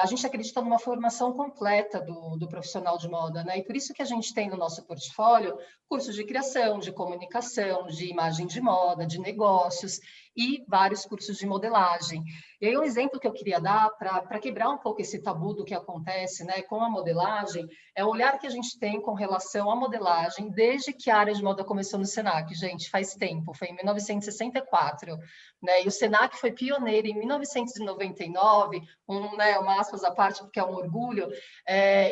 Speaker 1: A gente acredita numa formação completa do profissional de moda, né? E por isso que a gente tem no nosso portfólio cursos de criação, de comunicação, de imagem de moda, de negócios e vários cursos de modelagem. E aí um exemplo que eu queria dar para quebrar um pouco esse tabu do que acontece, né, com a modelagem, é o olhar que a gente tem com relação à modelagem desde que a área de moda começou no Senac. Gente, faz tempo, foi em 1964, né? E o Senac foi pioneiro em 1999, uma aspas à parte, porque é um orgulho,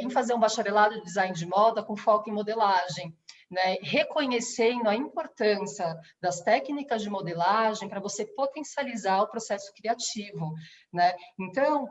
Speaker 1: em fazer um bacharelado de design de moda com foco em modelagem, né? Reconhecendo a importância das técnicas de modelagem para você potencializar o processo criativo, né? Então,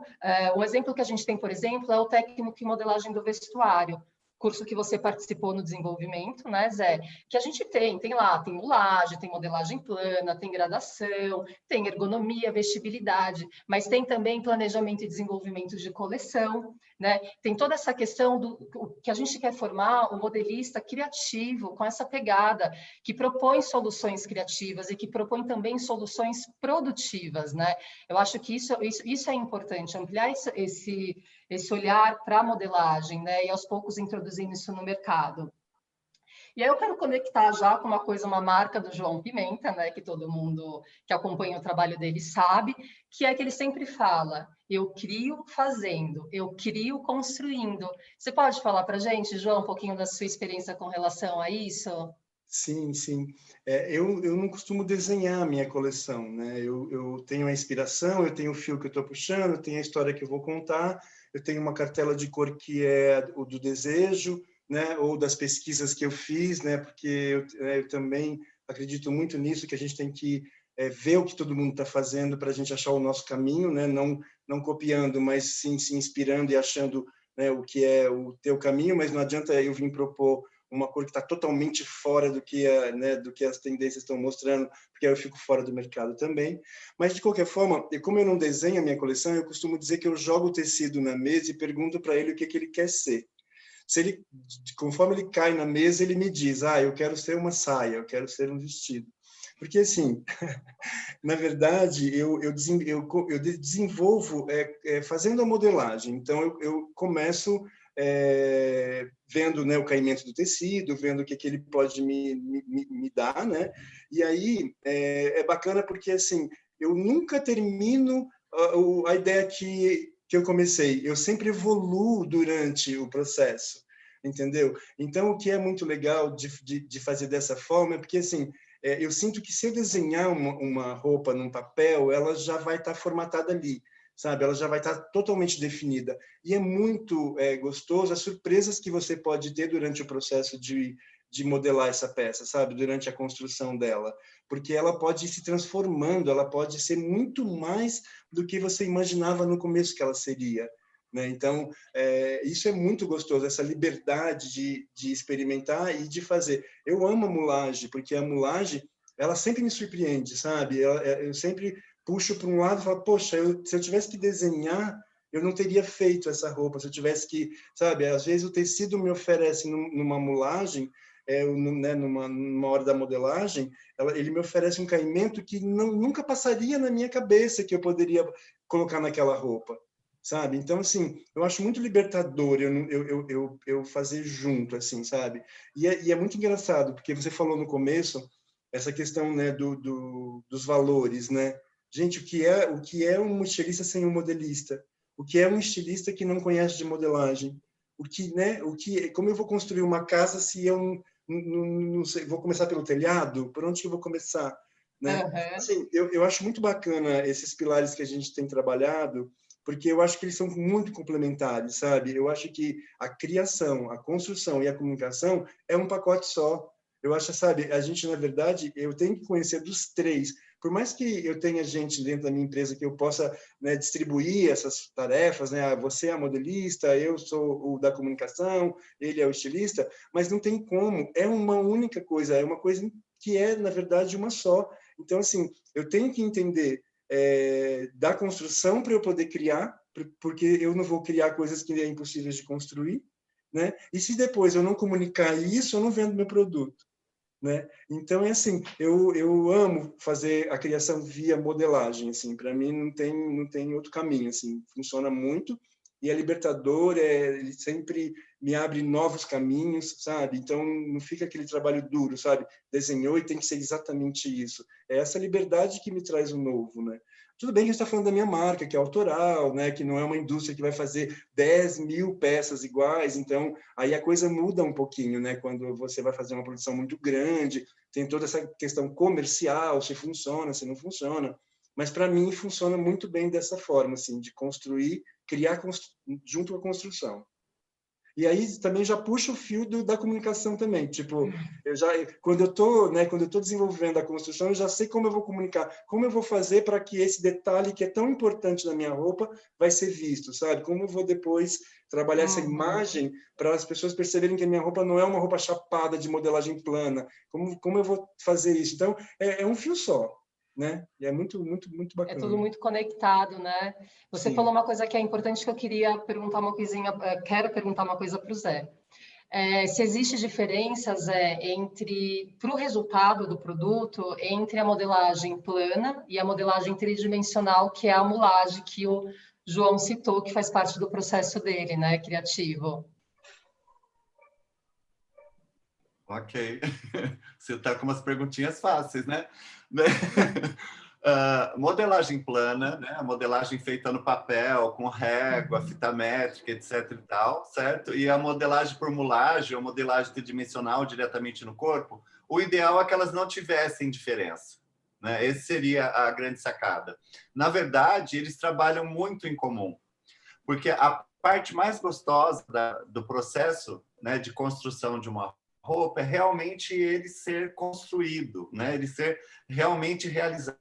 Speaker 1: um exemplo que a gente tem, por exemplo, é o técnico em modelagem do vestuário, curso que você participou no desenvolvimento, né, Zé? Que a gente tem lá, tem mulagem, tem modelagem plana, tem gradação, tem ergonomia, vestibilidade, mas tem também planejamento e desenvolvimento de coleção, né? Tem toda essa questão do que a gente quer formar um modelista criativo, com essa pegada, que propõe soluções criativas e que propõe também soluções produtivas, né? Eu acho que isso é importante, ampliar esse olhar para a modelagem, né? E aos poucos introduzindo isso no mercado. E aí eu quero conectar já com uma marca do João Pimenta, né? Que todo mundo que acompanha o trabalho dele sabe, que é que ele sempre fala: eu crio fazendo, eu crio construindo. Você pode falar para a gente, João, um pouquinho da sua experiência com relação a isso?
Speaker 3: Sim, sim. Eu não costumo desenhar a minha coleção, né? Eu tenho a inspiração, eu tenho o fio que eu estou puxando, eu tenho a história que eu vou contar, eu tenho uma cartela de cor que é o do desejo, né? Ou das pesquisas que eu fiz, né? Porque eu também acredito muito nisso, que a gente tem que ver o que todo mundo está fazendo para a gente achar o nosso caminho, né? Não copiando, mas sim se inspirando e achando, né, o que é o teu caminho, mas não adianta eu vir propor uma cor que está totalmente fora do que as tendências estão mostrando, porque aí eu fico fora do mercado também. Mas, de qualquer forma, como eu não desenho a minha coleção, eu costumo dizer que eu jogo o tecido na mesa e pergunto para ele o que ele quer ser. Conforme ele cai na mesa, ele me diz: eu quero ser uma saia, eu quero ser um vestido. Porque, assim, na verdade, eu desenvolvo fazendo a modelagem. Então, eu começo vendo, né, o caimento do tecido, vendo o que ele pode me dar, né? E aí é bacana porque, assim, eu nunca termino a ideia que eu comecei. Eu sempre evoluo durante o processo, entendeu? Então, o que é muito legal de fazer dessa forma é porque, assim, eu sinto que se eu desenhar uma roupa num papel, ela já vai estar formatada ali, sabe? Ela já vai estar totalmente definida. E é muito gostoso as surpresas que você pode ter durante o processo de modelar essa peça, sabe? Durante a construção dela. Porque ela pode ir se transformando, ela pode ser muito mais do que você imaginava no começo que ela seria. Né? Então, isso é muito gostoso, essa liberdade de experimentar e de fazer. Eu amo a mulagem, porque a mulagem, ela sempre me surpreende, sabe? Eu sempre puxo para um lado e falo, poxa, se eu tivesse que desenhar, eu não teria feito essa roupa. Se eu tivesse que, sabe? Às vezes o tecido me oferece numa mulagem, né, numa hora da modelagem, ele me oferece um caimento que nunca passaria na minha cabeça que eu poderia colocar naquela roupa. Sabe? Então, assim, eu acho muito libertador eu fazer junto, assim, sabe? E é muito engraçado, porque você falou no começo essa questão, né, dos valores, né? Gente, o que é um estilista sem um modelista? O que é um estilista que não conhece de modelagem? Como eu vou construir uma casa se eu não sei, vou começar pelo telhado? Por onde que eu vou começar? Né?
Speaker 1: Uhum.
Speaker 3: Assim, eu acho muito bacana esses pilares que a gente tem trabalhado, porque eu acho que eles são muito complementares, sabe? Eu acho que a criação, a construção e a comunicação é um pacote só. Eu acho, sabe, a gente, na verdade, eu tenho que conhecer dos três. Por mais que eu tenha gente dentro da minha empresa que eu possa, né, distribuir essas tarefas, né? Ah, você é a modelista, eu sou o da comunicação, ele é o estilista, mas não tem como. É uma única coisa, é uma coisa que é, na verdade, uma só. Então, assim, eu tenho que entender da construção para eu poder criar, porque eu não vou criar coisas que é impossíveis de construir, né? E se depois eu não comunicar isso, eu não vendo meu produto, né? Então é assim, eu amo fazer a criação via modelagem, assim, para mim não tem outro caminho, assim, funciona muito e é libertador, ele sempre me abre novos caminhos, sabe? Então não fica aquele trabalho duro, sabe? Desenhou e tem que ser exatamente isso. É essa liberdade que me traz o novo, né? Tudo bem que a gente está falando da minha marca, que é autoral, né? Que não é uma indústria que vai fazer 10.000 peças iguais, então aí a coisa muda um pouquinho, né? Quando você vai fazer uma produção muito grande, tem toda essa questão comercial, se funciona, se não funciona. Mas para mim funciona muito bem dessa forma, assim, de construir, criar junto com a construção. E aí também já puxa o fio da comunicação também. Tipo, quando eu tô desenvolvendo a construção, eu já sei como eu vou comunicar, como eu vou fazer para que esse detalhe que é tão importante na minha roupa vai ser visto, sabe? Como eu vou depois trabalhar essa imagem para as pessoas perceberem que a minha roupa não é uma roupa chapada de modelagem plana. Como eu vou fazer isso? Então, é um fio só, né? E é muito, muito, muito
Speaker 1: É
Speaker 3: bacana.
Speaker 1: tudo muito conectado, né? Você
Speaker 3: Sim.
Speaker 1: falou uma coisa que é importante, que eu queria perguntar uma coisinha, quero perguntar uma coisa para o Zé. Se existe diferença, Zé, para o resultado do produto, entre a modelagem plana e a modelagem tridimensional, que é a mulagem que o João citou, que faz parte do processo dele, né, criativo.
Speaker 2: Ok. Você está com umas perguntinhas fáceis, né? Modelagem plana, né? A modelagem feita no papel, com régua, fita métrica, etc. e tal, certo? E a modelagem por mulagem, ou modelagem tridimensional diretamente no corpo, o ideal é que elas não tivessem diferença, né? Esse seria a grande sacada. Na verdade, eles trabalham muito em comum, porque a parte mais gostosa do processo, né, de construção de uma roupa é realmente ele ser construído, né? Ele ser realmente realizado,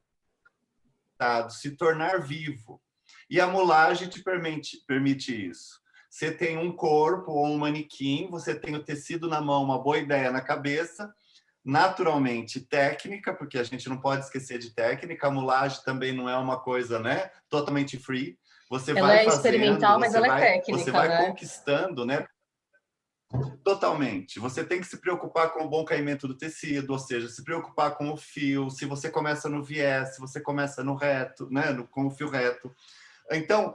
Speaker 2: se tornar vivo. E a mulagem te permite isso. Você tem um corpo ou um manequim, você tem o tecido na mão, uma boa ideia na cabeça, naturalmente técnica, porque a gente não pode esquecer de técnica, a mulagem também não é uma coisa, né, totalmente free. Você
Speaker 1: Ela
Speaker 2: vai
Speaker 1: é
Speaker 2: fazendo,
Speaker 1: experimental, mas ela é técnica,
Speaker 2: você vai
Speaker 1: né?
Speaker 2: conquistando, né? Totalmente. Você tem que se preocupar com o bom caimento do tecido, ou seja, se preocupar com o fio, se você começa no viés, se você começa no reto, né, com o fio reto. Então,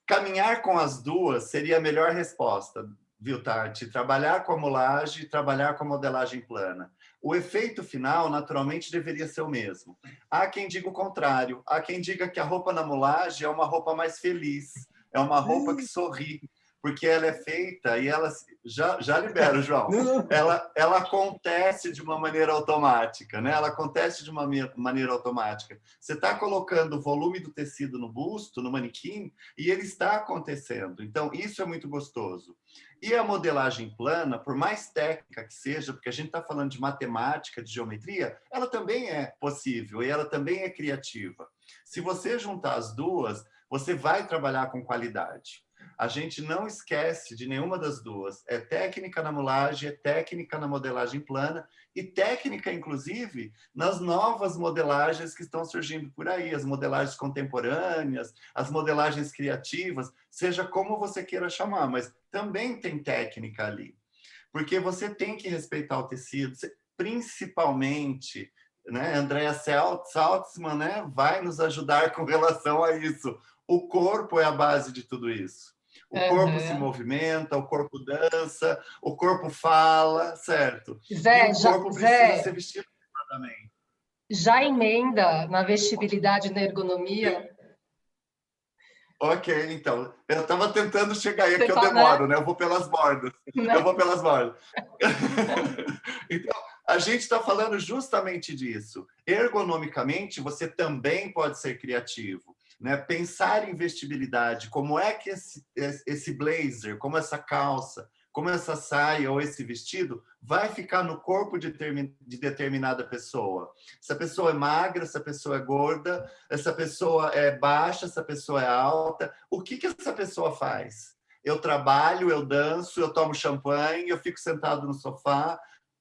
Speaker 2: caminhar com as duas seria a melhor resposta, viu, Tati? Trabalhar com a mulagem e trabalhar com a modelagem plana. O efeito final, naturalmente, deveria ser o mesmo. Há quem diga o contrário. Há quem diga que a roupa na mulagem é uma roupa mais feliz, é uma roupa que sorri, porque ela é feita e ela... Já libero, João. Ela acontece de uma maneira automática, né? Ela acontece de uma maneira automática. Você está colocando o volume do tecido no busto, no manequim, e ele está acontecendo. Então, isso é muito gostoso. E a modelagem plana, por mais técnica que seja, porque a gente está falando de matemática, de geometria, ela também é possível e ela também é criativa. Se você juntar as duas, você vai trabalhar com qualidade. A gente não esquece de nenhuma das duas. É técnica na mulagem, é técnica na modelagem plana e técnica, inclusive, nas novas modelagens que estão surgindo por aí, as modelagens contemporâneas, as modelagens criativas, seja como você queira chamar, mas também tem técnica ali. Porque você tem que respeitar o tecido, principalmente, né? Andrea Saltzman, né, vai nos ajudar com relação a isso. O corpo é a base de tudo isso. O corpo se movimenta, o corpo dança, o corpo fala, certo?
Speaker 1: Zé,
Speaker 2: e o corpo precisa ser vestido adequadamente.
Speaker 1: Já emenda na vestibilidade e na ergonomia?
Speaker 2: Ok, então. Eu estava tentando chegar aí, porque eu demoro, né? Eu vou pelas bordas. Eu vou pelas bordas. Então, a gente está falando justamente disso. Ergonomicamente, você também pode ser criativo. Né? Pensar em vestibilidade, como é que esse blazer, como essa calça, como essa saia ou esse vestido vai ficar no corpo de determinada pessoa. Se a pessoa é magra, se a pessoa é gorda, essa pessoa é baixa, essa pessoa é alta, o que essa pessoa faz? Eu trabalho, eu danço, eu tomo champanhe, eu fico sentado no sofá,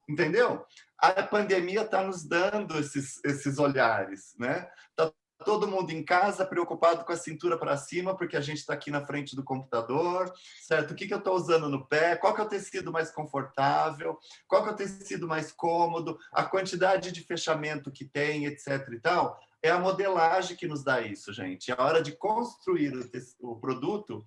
Speaker 2: entendeu? A pandemia está nos dando esses olhares, né? Tá todo mundo em casa preocupado com a cintura para cima, porque a gente está aqui na frente do computador, certo? O que eu estou usando no pé? Qual que é o tecido mais confortável? Qual que é o tecido mais cômodo? A quantidade de fechamento que tem, etc. e tal. É a modelagem que nos dá isso, gente. É a hora de construir o produto.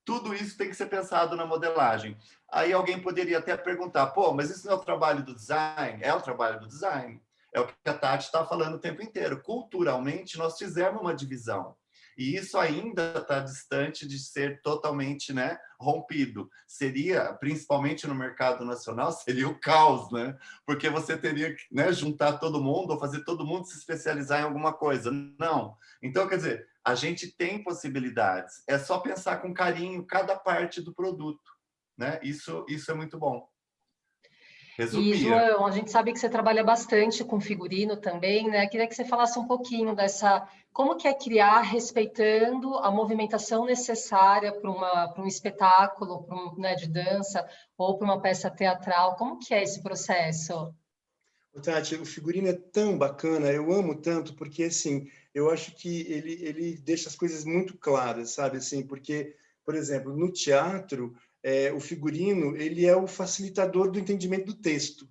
Speaker 2: Tudo isso tem que ser pensado na modelagem. Aí alguém poderia até perguntar, pô, mas isso não é o trabalho do design? É o trabalho do design. É o que a Tati está falando o tempo inteiro. Culturalmente, nós fizemos uma divisão. E isso ainda está distante de ser totalmente, né, rompido. Seria, principalmente no mercado nacional, seria o caos, né? Porque você teria que, né, juntar todo mundo ou fazer todo mundo se especializar em alguma coisa. Não. Então, quer dizer, a gente tem possibilidades. É só pensar com carinho cada parte do produto, né? Isso é muito bom.
Speaker 1: E,
Speaker 2: Resumia.
Speaker 1: João, a gente sabe que você trabalha bastante com figurino também, né? Queria que você falasse um pouquinho dessa... Como que é criar respeitando a movimentação necessária para um espetáculo, né, de dança, ou para uma peça teatral? Como que é esse processo?
Speaker 3: Tati, o figurino é tão bacana, eu amo tanto, porque, assim, eu acho que ele deixa as coisas muito claras, sabe? Assim, porque, por exemplo, no teatro, o figurino, ele é o facilitador do entendimento do texto.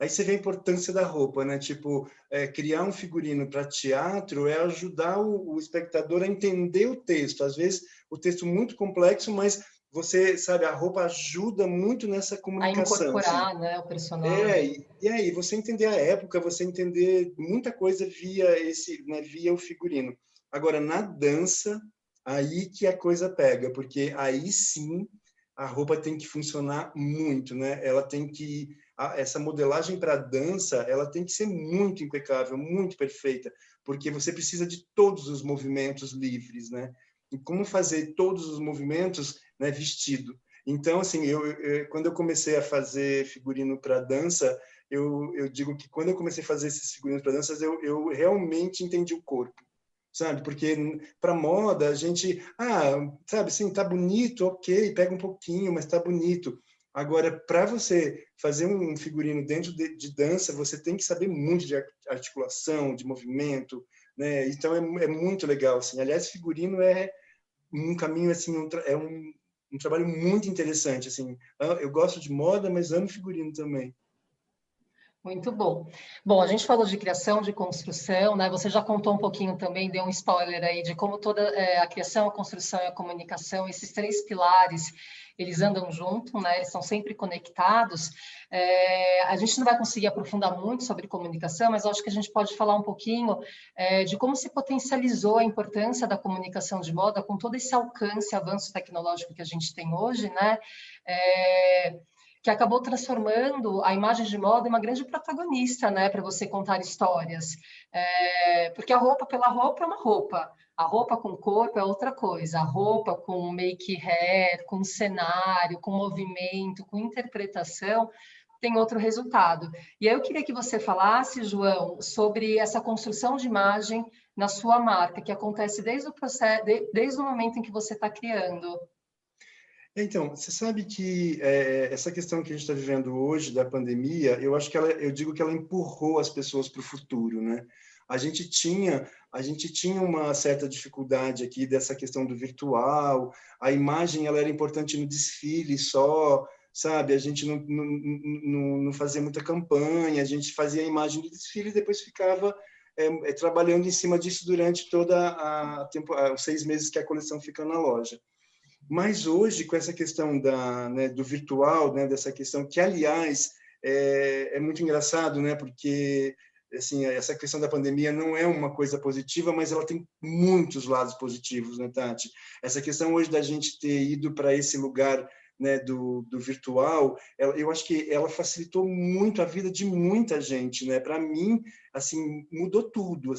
Speaker 3: Aí você vê a importância da roupa, né? Tipo, criar um figurino para teatro é ajudar o espectador a entender o texto. Às vezes, o texto muito complexo, mas você, sabe, a roupa ajuda muito nessa
Speaker 1: A
Speaker 3: comunicação, assim.
Speaker 1: incorporar, né, o personagem.
Speaker 3: E aí, você entender a época, você entender muita coisa via o figurino. Agora, na dança, aí que a coisa pega, porque aí sim a roupa tem que funcionar muito, né? Ela tem que essa modelagem para dança, ela tem que ser muito impecável, muito perfeita, porque você precisa de todos os movimentos livres, né? E como fazer todos os movimentos, né, vestido? Então, assim, quando eu comecei a fazer figurino para dança, eu digo que quando eu comecei a fazer esses figurinos para danças, eu realmente entendi o corpo, sabe? Porque para moda, a gente, sabe, assim, tá bonito, ok, pega um pouquinho, mas tá bonito. Agora, para você fazer um figurino dentro de dança, você tem que saber muito de articulação, de movimento, né? Então, é muito legal, assim. Aliás, figurino é um caminho, assim, um trabalho muito interessante, assim. Eu gosto de moda, mas amo figurino também.
Speaker 1: Muito bom. Bom, a gente falou de criação, de construção, né? Você já contou um pouquinho também, deu um spoiler aí de como toda a criação, a construção e a comunicação, esses três pilares, eles andam junto, né? Eles são sempre conectados. A gente não vai conseguir aprofundar muito sobre comunicação, mas eu acho que a gente pode falar um pouquinho de como se potencializou a importância da comunicação de moda com todo esse alcance, avanço tecnológico que a gente tem hoje, né? Que acabou transformando a imagem de moda em uma grande protagonista, né, para você contar histórias. Porque a roupa pela roupa é uma roupa, a roupa com corpo é outra coisa, a roupa com make hair, com cenário, com movimento, com interpretação, tem outro resultado. E aí eu queria que você falasse, João, sobre essa construção de imagem na sua marca, que acontece desde o processo, desde o momento em que você está criando.
Speaker 3: Então, você sabe que essa questão que a gente está vivendo hoje da pandemia, eu acho que eu digo que ela empurrou as pessoas para o futuro, né? A gente tinha uma certa dificuldade aqui dessa questão do virtual, a imagem ela era importante no desfile só, sabe? A gente não fazia muita campanha, a gente fazia a imagem do desfile e depois ficava trabalhando em cima disso durante toda os 6 meses que a coleção fica na loja. Mas hoje, com essa questão do virtual, né, dessa questão que, aliás, é muito engraçado, né, porque assim, essa questão da pandemia não é uma coisa positiva, mas ela tem muitos lados positivos, né, Tati? Essa questão hoje da gente ter ido para esse lugar, né, do virtual, eu acho que ela facilitou muito a vida de muita gente, né? Para mim, assim, mudou tudo,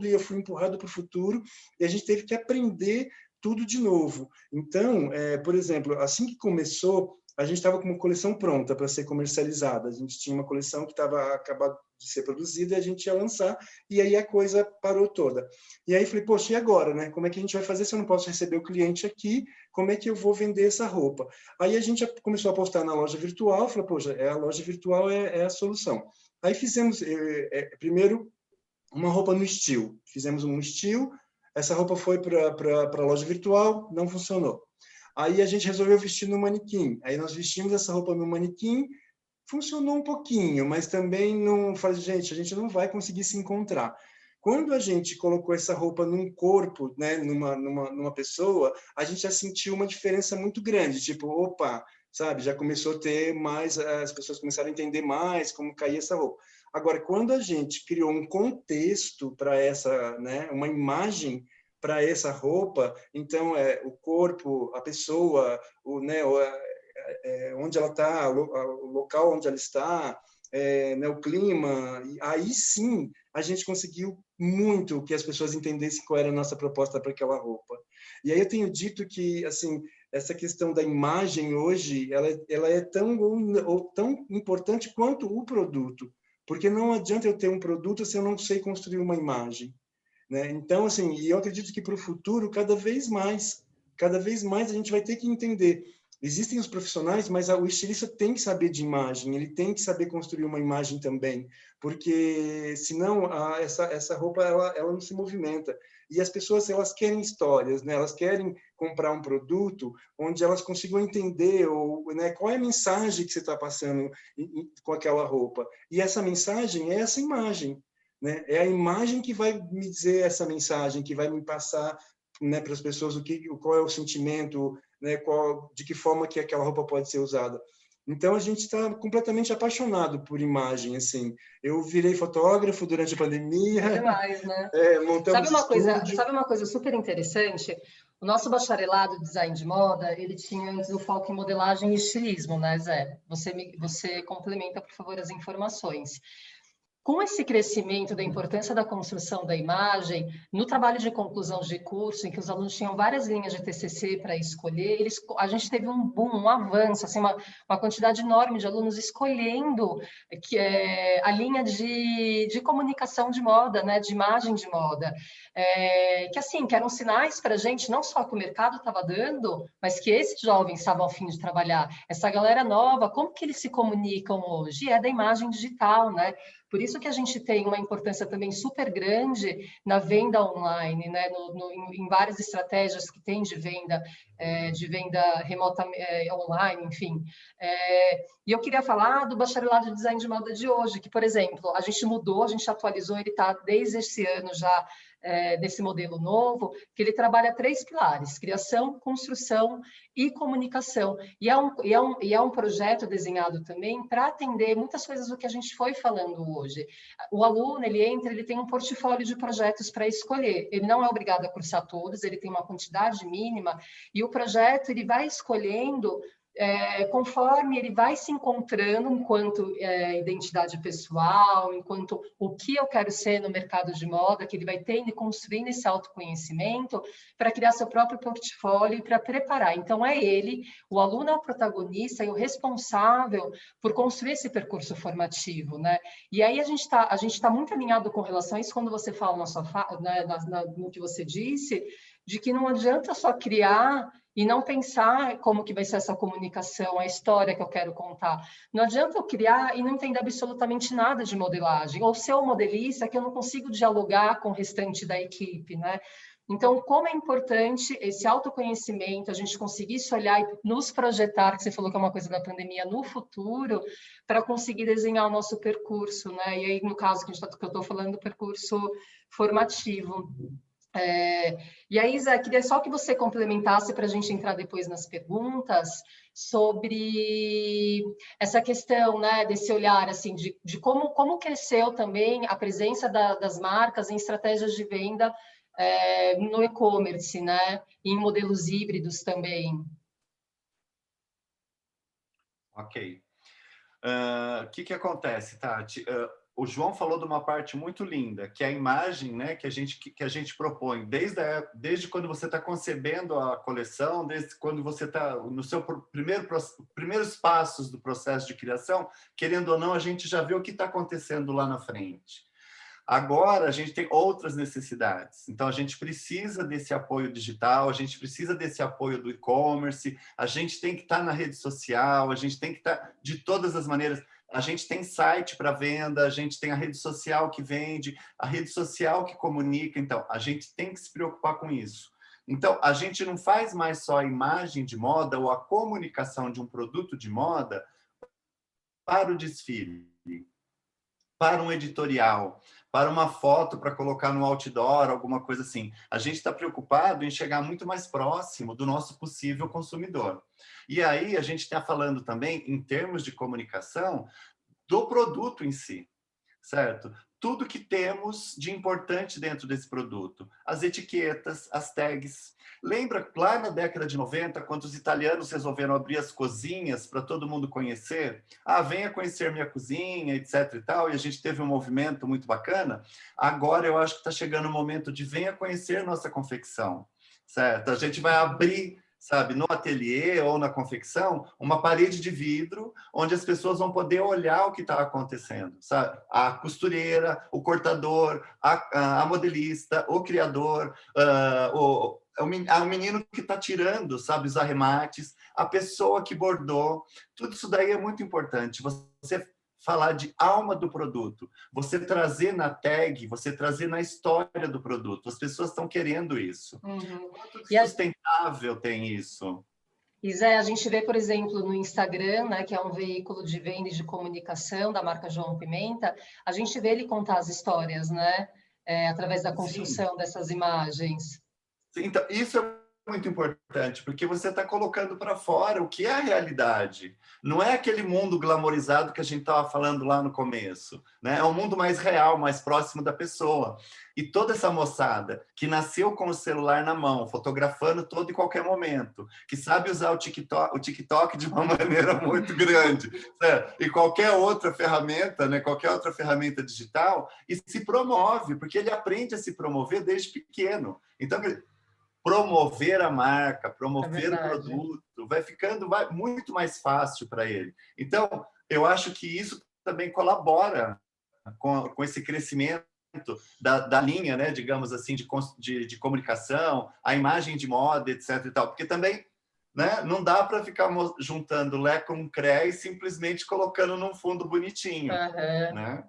Speaker 3: e eu fui empurrado para o futuro e a gente teve que aprender tudo de novo. Então, por exemplo, assim que começou, a gente estava com uma coleção pronta para ser comercializada. A gente tinha uma coleção que estava acabada de ser produzida e a gente ia lançar, e aí a coisa parou toda. E aí falei, poxa, e agora, né? Como é que a gente vai fazer se eu não posso receber o cliente aqui? Como é que eu vou vender essa roupa? Aí a gente começou a postar na loja virtual, falei, poxa, a loja virtual é a solução. Aí fizemos, primeiro, uma roupa no estilo. Fizemos um estilo, essa roupa foi para a loja virtual, não funcionou. Aí a gente resolveu vestir no manequim. Aí nós vestimos essa roupa no manequim, funcionou um pouquinho, mas também não faz, gente, a gente não vai conseguir se encontrar. Quando a gente colocou essa roupa num corpo, né, numa pessoa, a gente já sentiu uma diferença muito grande, tipo, opa, sabe, já começou a ter mais, as pessoas começaram a entender mais como caía essa roupa. Agora, quando a gente criou um contexto para essa, né, uma imagem para essa roupa, então o corpo, a pessoa, onde ela está, o local onde ela está, né, o clima, e aí sim a gente conseguiu muito que as pessoas entendessem qual era a nossa proposta para aquela roupa. E aí eu tenho dito que, assim, essa questão da imagem hoje, ela é tão importante quanto o produto, porque não adianta eu ter um produto se eu não sei construir uma imagem, né? Então, assim, e eu acredito que para o futuro, cada vez mais a gente vai ter que entender. Existem os profissionais, mas o estilista tem que saber de imagem, ele tem que saber construir uma imagem também, porque senão essa roupa ela não se movimenta. E as pessoas, elas querem histórias, né? Elas querem comprar um produto onde elas consigam entender né, qual é a mensagem que você está passando com aquela roupa. E essa mensagem é essa imagem, né? É a imagem que vai me dizer essa mensagem, que vai me passar, né, para as pessoas qual é o sentimento, né, de que forma que aquela roupa pode ser usada. Então a gente está completamente apaixonado por imagem, assim. Eu virei fotógrafo durante a pandemia.
Speaker 1: É demais, né?
Speaker 3: Montamos estúdio.
Speaker 1: Sabe uma coisa super interessante? O nosso bacharelado em design de moda, ele tinha antes o foco em modelagem e estilismo, né, Zé? Você complementa, por favor, as informações. Com esse crescimento da importância da construção da imagem, no trabalho de conclusão de curso, em que os alunos tinham várias linhas de TCC para escolher, a gente teve um boom, um avanço, assim, uma quantidade enorme de alunos escolhendo a linha de comunicação de moda, né, de imagem de moda, que eram sinais para a gente, não só que o mercado estava dando, mas que esses jovens estavam a fim de trabalhar. Essa galera nova, como que eles se comunicam hoje? É da imagem digital, né? Por isso que a gente tem uma importância também super grande na venda online, né? Em várias estratégias que tem de venda remota, online, enfim. E eu queria falar do bacharelado de design de moda de hoje, que, por exemplo, a gente mudou, a gente atualizou, ele está desde esse ano já desse modelo novo, que ele trabalha 3 pilares: criação, construção e comunicação. E é um projeto desenhado também para atender muitas coisas do que a gente foi falando hoje. O aluno, ele entra, ele tem um portfólio de projetos para escolher. Ele não é obrigado a cursar todos, ele tem uma quantidade mínima, e o projeto ele vai escolhendo conforme ele vai se encontrando enquanto identidade pessoal, enquanto o que eu quero ser no mercado de moda, que ele vai tendo e construindo esse autoconhecimento para criar seu próprio portfólio e para preparar. Então, ele, o aluno é o protagonista e o responsável por construir esse percurso formativo, né? E aí a gente tá muito alinhado com relação a isso quando você fala no que você disse, de que não adianta só criar e não pensar como que vai ser essa comunicação, a história que eu quero contar. Não adianta eu criar e não entender absolutamente nada de modelagem, ou ser um modelista que eu não consigo dialogar com o restante da equipe, né? Então, como é importante esse autoconhecimento, a gente conseguir se olhar e nos projetar, que você falou que é uma coisa da pandemia, no futuro, para conseguir desenhar o nosso percurso, né? E aí, no caso que eu estou falando, do percurso formativo. E aí, Zé, queria só que você complementasse para a gente entrar depois nas perguntas sobre essa questão, né, desse olhar assim, de como cresceu também a presença das marcas em estratégias de venda no e-commerce, né, e em modelos híbridos também.
Speaker 2: Ok. O que acontece, Tati? O João falou de uma parte muito linda, que é a imagem, né, que a gente propõe desde quando você está concebendo a coleção, desde quando você está no seu primeiros passos do processo de criação, querendo ou não, a gente já vê o que está acontecendo lá na frente. Agora, a gente tem outras necessidades. Então, a gente precisa desse apoio digital, a gente precisa desse apoio do e-commerce, a gente tem que estar na rede social, a gente tem que estar de todas as maneiras. A gente tem site para venda, a gente tem a rede social que vende, a rede social que comunica. Então, a gente tem que se preocupar com isso. Então, a gente não faz mais só a imagem de moda ou a comunicação de um produto de moda para o desfile, para um editorial, para uma foto para colocar no outdoor, alguma coisa assim. A gente está preocupado em chegar muito mais próximo do nosso possível consumidor. E aí a gente está falando também, em termos de comunicação, do produto em si, certo? Tudo que temos de importante dentro desse produto. As etiquetas, as tags. Lembra lá na década de 90, quando os italianos resolveram abrir as cozinhas para todo mundo conhecer? Ah, venha conhecer minha cozinha, etc e tal, e a gente teve um movimento muito bacana. Agora eu acho que está chegando o momento de venha conhecer nossa confecção, certo? A gente vai abrir, sabe, no ateliê ou na confecção, uma parede de vidro onde as pessoas vão poder olhar o que está acontecendo, sabe? A costureira, o cortador, a modelista, o criador, o menino que está tirando, sabe, os arremates, a pessoa que bordou, tudo isso daí é muito importante. Você falar de alma do produto, você trazer na tag, você trazer na história do produto. As pessoas estão querendo isso.
Speaker 1: Uhum.
Speaker 2: Quanto de sustentável tem isso?
Speaker 1: E Zé, a gente vê, por exemplo, no Instagram, né, que é um veículo de venda e de comunicação da marca João Pimenta, a gente vê ele contar as histórias, né, através da construção dessas imagens.
Speaker 2: Então, isso é muito importante, porque você está colocando para fora o que é a realidade. Não é aquele mundo glamorizado que a gente estava falando lá no começo, né? É um mundo mais real, mais próximo da pessoa. E toda essa moçada que nasceu com o celular na mão, fotografando todo e qualquer momento, que sabe usar o TikTok de uma maneira muito grande, certo? E qualquer outra ferramenta, né? Qualquer outra ferramenta digital, e se promove, porque ele aprende a se promover desde pequeno. Então, promover a marca, promover o produto, vai ficando muito mais fácil para ele. Então, eu acho que isso também colabora com esse crescimento da linha, né, digamos assim, de comunicação, a imagem de moda, etc. e tal, porque também, né, não dá para ficar juntando Lé com Cré e simplesmente colocando num fundo bonitinho, né?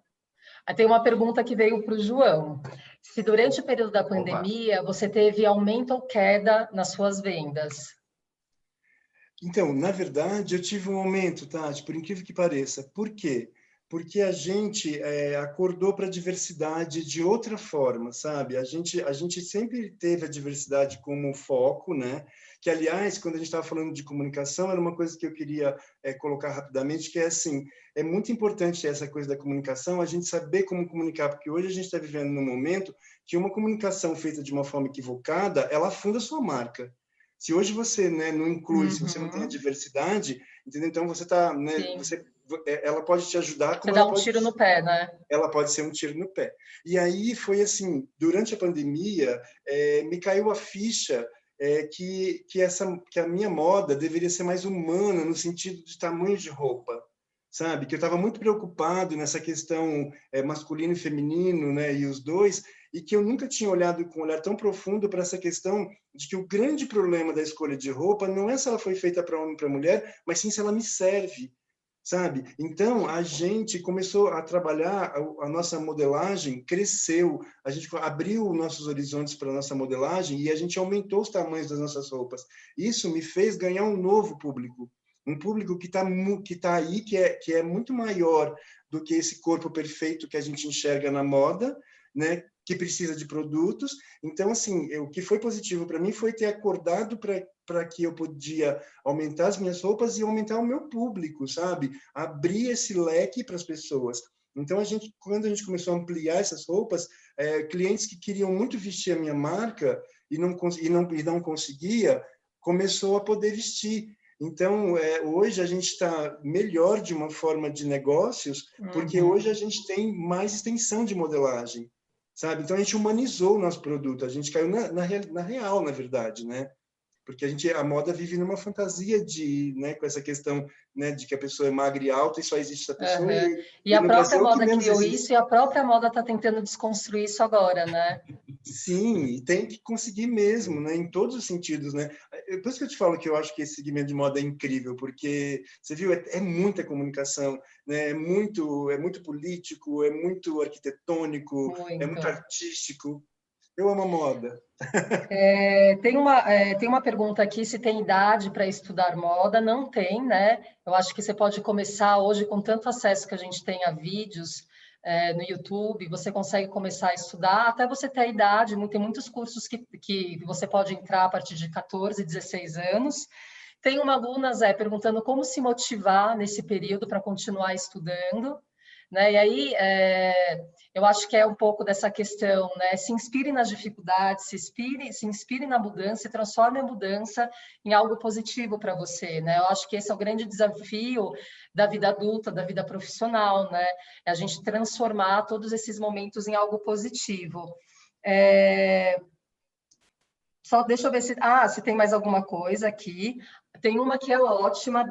Speaker 1: Aí tem uma pergunta que veio para o João. Se durante o período da pandemia você teve aumento ou queda nas suas vendas?
Speaker 3: Então, na verdade, eu tive um aumento, Tati, por incrível que pareça. Por quê? Porque a gente acordou para a diversidade de outra forma, sabe? A gente sempre teve a diversidade como foco, né? Que, aliás, quando a gente estava falando de comunicação, era uma coisa que eu queria colocar rapidamente, que é assim, é muito importante essa coisa da comunicação, a gente saber como comunicar, porque hoje a gente está vivendo num momento que uma comunicação feita de uma forma equivocada, ela afunda a sua marca. Se hoje você, né, não inclui, se você não tem a diversidade, entendeu? Então você está, né, ela pode te ajudar,
Speaker 1: Você
Speaker 3: como
Speaker 1: dá
Speaker 3: ela
Speaker 1: um
Speaker 3: pode,
Speaker 1: tiro no pé, né?
Speaker 3: ela pode ser um tiro no pé. E aí foi assim, durante a pandemia, me caiu a ficha que a minha moda deveria ser mais humana no sentido de tamanho de roupa, sabe? Que eu estava muito preocupado nessa questão masculino e feminino, né? E os dois, e que eu nunca tinha olhado com um olhar tão profundo para essa questão de que o grande problema da escolha de roupa não é se ela foi feita para homem ou para mulher, mas sim se ela me serve, sabe? Então, a gente começou a trabalhar, a nossa modelagem cresceu, a gente abriu nossos horizontes para a nossa modelagem e a gente aumentou os tamanhos das nossas roupas. Isso me fez ganhar um novo público, um público que tá aí, que é muito maior do que esse corpo perfeito que a gente enxerga na moda, né? Que precisa de produtos. Então, assim, o que foi positivo para mim foi ter acordado para que eu podia aumentar as minhas roupas e aumentar o meu público, sabe? Abrir esse leque para as pessoas. Então, quando a gente começou a ampliar essas roupas, clientes que queriam muito vestir a minha marca e não conseguia, começou a poder vestir. Então, hoje a gente está melhor de uma forma de negócios, porque hoje a gente tem mais extensão de modelagem, sabe? Então, a gente humanizou o nosso produto, a gente caiu na real, na verdade, né? Porque a moda vive numa fantasia né, com essa questão, né, de que a pessoa é magra e alta e só existe essa pessoa.
Speaker 1: E a
Speaker 3: no
Speaker 1: própria
Speaker 3: Brasil, o que
Speaker 1: moda
Speaker 3: menos
Speaker 1: criou
Speaker 3: existe.
Speaker 1: isso e a própria moda está tentando desconstruir isso agora, né?
Speaker 3: Sim, e tem que conseguir mesmo, né, em todos os sentidos, né? Por isso que eu te falo que eu acho que esse segmento de moda é incrível, porque você viu, é muita comunicação, né? É muito político, é muito arquitetônico, é muito
Speaker 1: Muito.
Speaker 3: artístico. Eu amo a moda.
Speaker 1: Tem uma pergunta aqui se tem idade para estudar moda. Não tem, né? Eu acho que você pode começar hoje com tanto acesso que a gente tem a vídeos no YouTube, você consegue começar a estudar até você ter a idade. Tem muitos cursos que você pode entrar a partir de 14, 16 anos. Tem uma aluna, Zé, perguntando como se motivar nesse período para continuar estudando. Né? E aí, eu acho que é um pouco dessa questão, né? Se inspire nas dificuldades, se inspire na mudança e transforme a mudança em algo positivo para você, né? Eu acho que esse é o grande desafio da vida adulta, da vida profissional, né? É a gente transformar todos esses momentos em algo positivo. Só deixa eu ver se tem mais alguma coisa aqui. Tem uma que é ótima,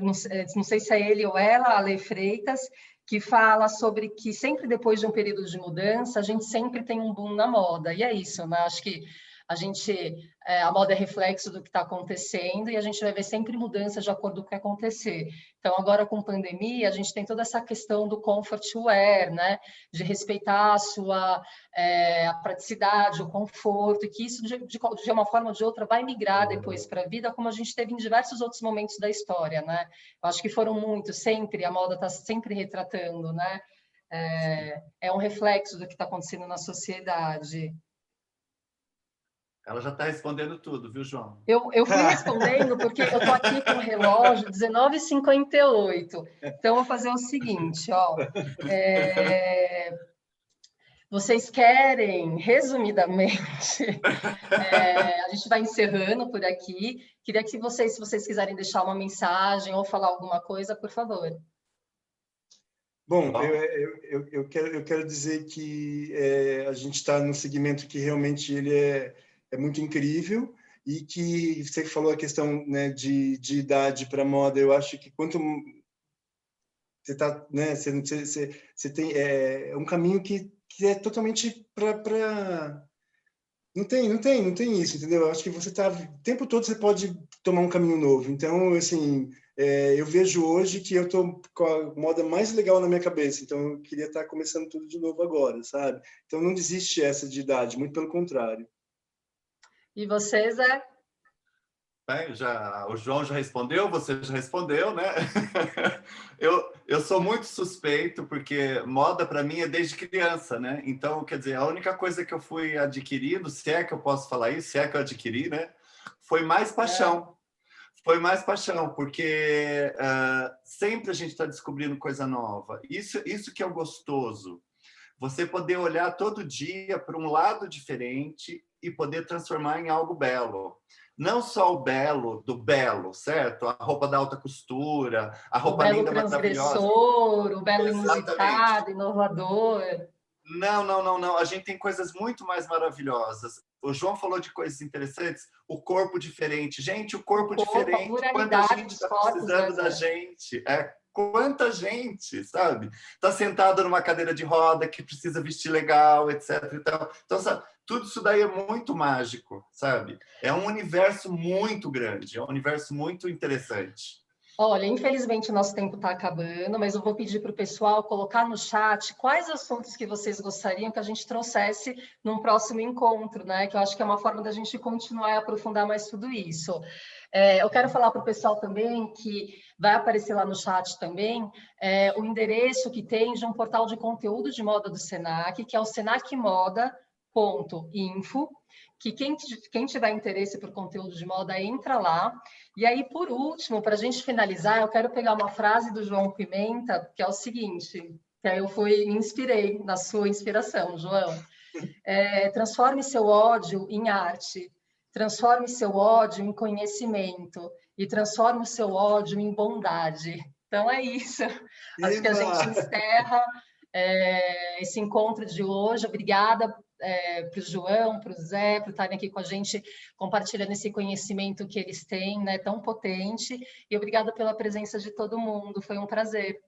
Speaker 1: não sei se é ele ou ela, a Ale Freitas, que fala sobre que sempre depois de um período de mudança, a gente sempre tem um boom na moda. E é isso, né? Acho que a moda é reflexo do que está acontecendo e a gente vai ver sempre mudanças de acordo com o que acontecer. Então, agora com pandemia, a gente tem toda essa questão do comfort wear, né? De respeitar a praticidade, o conforto, e que isso, de uma forma ou de outra, vai migrar depois para a vida, como a gente teve em diversos outros momentos da história, né? Eu acho que foram muitos, sempre, a moda está sempre retratando, né? É um reflexo do que está acontecendo na sociedade.
Speaker 2: Ela já está respondendo tudo, viu, João?
Speaker 1: Eu fui respondendo porque eu estou aqui com o relógio 19h58. Então, eu vou fazer o seguinte, ó. Vocês querem, resumidamente, a gente vai encerrando por aqui. Queria que se vocês quiserem deixar uma mensagem ou falar alguma coisa, por favor.
Speaker 3: Bom, eu quero dizer que a gente está num segmento que realmente ele é muito incrível e que você falou a questão, né, de idade para moda. Eu acho que quanto você tá, né, você tem um caminho que é totalmente para não tem isso, entendeu? Eu acho que você tá o tempo todo você pode tomar um caminho novo. Então, assim, eu vejo hoje que eu estou com a moda mais legal na minha cabeça, então eu queria estar começando tudo de novo agora, sabe? Então não existe essa de idade, muito pelo contrário.
Speaker 1: E você, Zé?
Speaker 2: Bem, o João já respondeu, você já respondeu, né? Eu sou muito suspeito, porque moda para mim é desde criança, né? Então, quer dizer, a única coisa que eu fui adquirindo, se é que eu posso falar isso, se é que eu adquiri, né? Foi mais paixão. Foi mais paixão, porque sempre a gente está descobrindo coisa nova. Isso que é o gostoso. Você poder olhar todo dia para um lado diferente e poder transformar em algo belo. Não só o belo do belo, certo? A roupa da alta costura, a roupa linda, maravilhosa.
Speaker 1: O belo transgressor, o belo
Speaker 2: Exatamente.
Speaker 1: inusitado, inovador.
Speaker 2: Não. A gente tem coisas muito mais maravilhosas. O João falou de coisas interessantes. O corpo diferente. Gente, o corpo
Speaker 1: A
Speaker 2: diferente. Quanta
Speaker 1: pluralidade
Speaker 2: gente
Speaker 1: dos
Speaker 2: está
Speaker 1: corpos,
Speaker 2: precisando da gente. Quanta gente, sabe? Está sentada numa cadeira de roda que precisa vestir legal, etc. Então, sabe, tudo isso daí é muito mágico, sabe? É um universo muito grande, é um universo muito interessante.
Speaker 1: Olha, infelizmente o nosso tempo está acabando, mas eu vou pedir para o pessoal colocar no chat quais assuntos que vocês gostariam que a gente trouxesse num próximo encontro, né? Que eu acho que é uma forma da gente continuar a aprofundar mais tudo isso. Eu quero falar para o pessoal também que vai aparecer lá no chat também o endereço que tem de um portal de conteúdo de moda do Senac, que é o senacmoda.info, que quem tiver interesse por conteúdo de moda, entra lá. E aí, por último, para a gente finalizar, eu quero pegar uma frase do João Pimenta, que é o seguinte, que aí me inspirei na sua inspiração, João. Transforme seu ódio em arte, transforme seu ódio em conhecimento e transforme o seu ódio em bondade. Então, é isso. Acho que a gente encerra esse encontro de hoje. Obrigada para o João, para o Zé, por estarem aqui com a gente, compartilhando esse conhecimento que eles têm, né, tão potente. E obrigada pela presença de todo mundo. Foi um prazer.